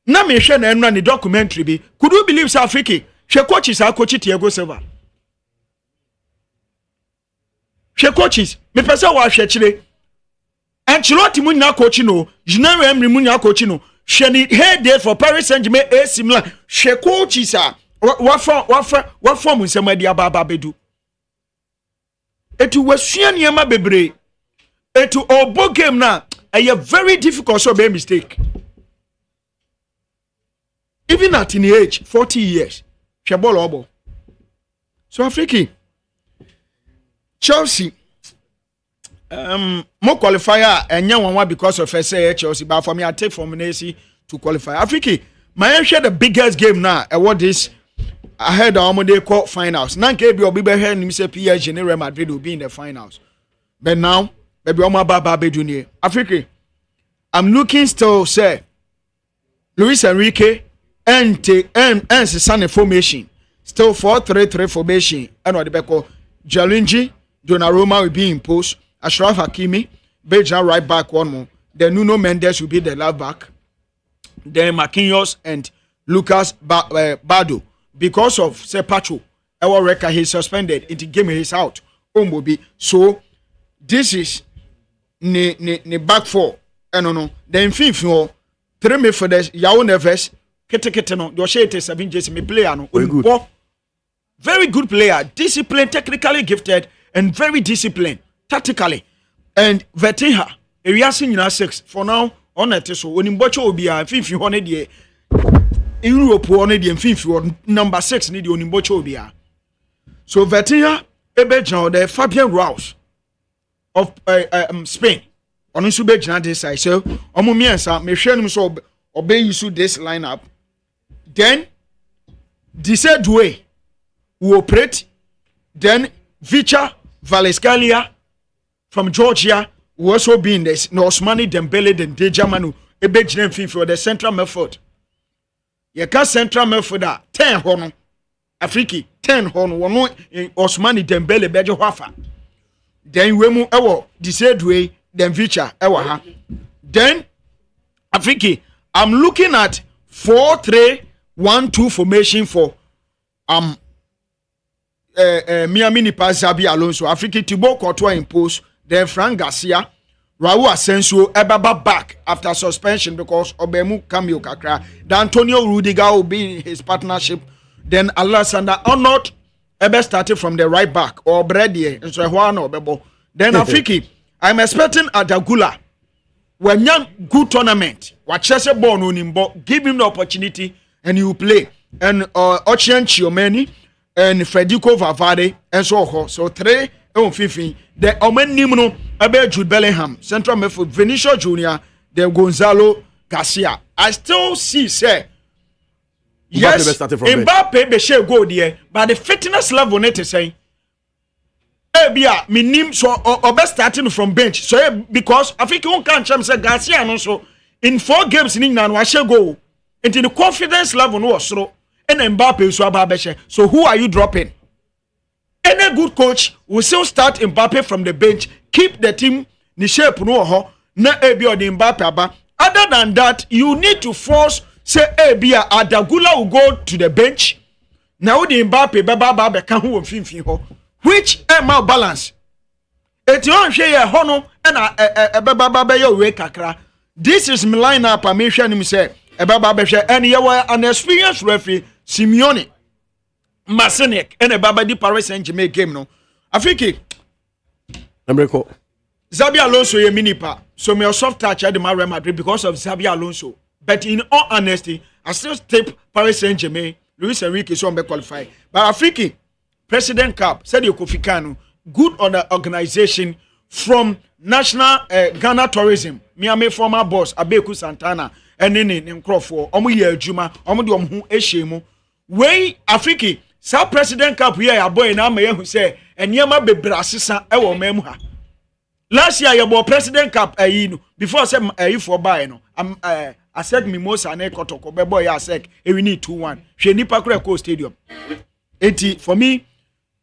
Na me hwe na enra ni documentary bi. Could you believe South Africa? She coaches are coach Thiago Silva. She coaches. Me pesa wa hwe chire. Ancelotti mu nya coach no. General Emery mu nya coach no. She ni head there for Paris Saint-Germain AC Milan. She coaches are. What form nsema dia baba bedu. Etu wasua niema bebre. Etu obo game na a very difficult so be mistake. Even at in age 40 years. Shabol obo. So Africa Chelsea more qualifier and young one because of SA Chelsea, but for me I take from AC to qualify. Africa my share the biggest game now. What this ahead of Amode call finals. Nanke be obi be here ni say PSG and Real Madrid will be in the finals. But now baby Omar Baba Junior. Africa I'm looking still say Luis Enrique and Sane formation. Still 4-3-3 formation. And what the back Jalinji, Donnarumma will be imposed. Ashraf Hakimi, Bejan right back one more. Then Nuno Mendes will be the left back. Then Marquinhos and Lucas Bado. Because of Sepacho, our record he's suspended. Into game he's out. So this is ne back four. No. Then fifth 3 midfielders. Yao Neves. Kete no. Doshete 7 Jesse me player no. Very good player. Disciplined, technically gifted, and very disciplined. Tactically. And Vertinha. We are seeing 6 for now. On it so when Mbocho will be a 500 year. Europe one the 50 number 6 need the Mbocho will be a. So Vertinha Ebejan the Fabian Ruiz of Spain. On this Bejan this side. So Omumiensa me share him so obey you this lineup. Then Disedue will operate. Then Vicha Valescalia from Georgia will also be in this. No Osmani Dembele then Dejamanu Ebejinem for the central midfield. You can central midfielder 10 hono. Afriki 10 hono. One Osmani Dembele Bejo Wafa. Then Wemu Ewo Disedue then Vicha Ewa ha. Then Afriki, I'm looking at 4-3-1-2 formation for Miami Nipa Zabi Alonso. Afriki Thibaut Courtois in post. Then Frank Garcia, Raul Asensio, Ebaba back after suspension because Obemu Cameo Kakra. Then Antonio Rudiger will be in his partnership. Then Alexander Arnold Ebe started from the right back or Bredie and so Juan Obebo. Then Afriki, I'm expecting Adagula. When young good tournament, watch Chelsea ball no nimbo, give him the opportunity and he will play. And Ochian Chiomeni and Federico Valverde and so on. So 3 on 15. The Omen Nimno, Abe Jude Bellingham, central midfield, Vinicius Junior, the Gonzalo Garcia. I still see, say, yes, Mbappe be share go there, but the fitness level net is saying. Ebia minim so obe starting from bench so because I think you can cham say Garcia no so in 4 games in England wa share goal into the confidence level no so and Mbappe so aba be share. So who are you dropping? Any good coach will still start Mbappe from the bench, keep the team ni shape no ho na ebia the Mbappe aba. Other than that, you need to force say ebia Adagula will go to the bench. Now the Mbappe baba be kan ho finfin ho. Which am balance? It you share hono and baba your way kakra. This is my lineup. I make sure him say baba share and you were an experienced referee Simeone Masenek and baba di Paris Saint-Germain game no. Afiki Americo Xabi Alonso ye minipa. So me soft touch at the Real Madrid because of Xabi Alonso. But in all honesty, I still step Paris Saint-Germain. Luis Enrique so be qualify. But Afiki President Cup said you Kofi Kanu good on the organization from National Ghana Tourism. Miami former boss Abeku Santana and in Crawford. Omu ye juma omu di omu ehemu. Wey Afriki sa President Cup here ya boy na me who say enyema bebre asesa e wo memu ha. Last year your President Cup no before say for buy no I said mimosa na kotoko be boy I said we need 2-1. Hwe nipa kura ko stadium. Eti for me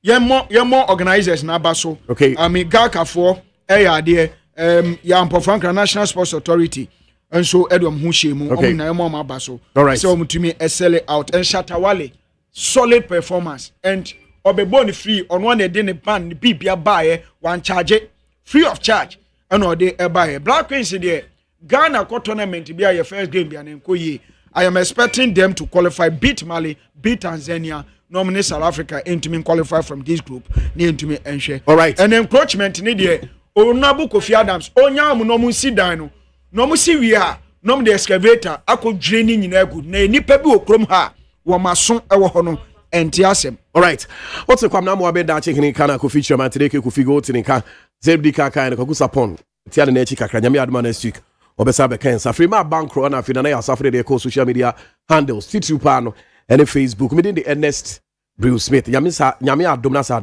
Ye more organizers na baso. Okay. I mean Gaka for there Yampo Franklin National Sports Authority and so Edwam Hushemu okay. Na mo baso. All right. So to me sell it out and Shatawale solid performance and Obeboni free on one day the ban the bibia buy one charge it free of charge and all day buy Black Queens there Ghana tournament be your first game be an enkoye. I am expecting them to qualify, beat Mali, beat Tanzania, nominate South Africa, and to me qualify from this group, near to me and share. All right. And encroachment in India, Onabu Kofi Adams, Onyam no musi dino, no musi we are, nom the excavator, I could draining in a good name, Nipebu Krum ha, Wamason Ewahono, and Tiasem. All right. What's the Kwamna Moabe da chicken in Kana Kofi Chairman today? Kofi go to Nika, Zebdi Kaka and Kokusapon, Tiana Nechika, Nyami Adman next week. Obesabe Kensa Frima Bankro and Afina ya suffer the social media handles Twitter pano and Facebook. Me the ERNEST BREW Smith. Nyami Adomna sa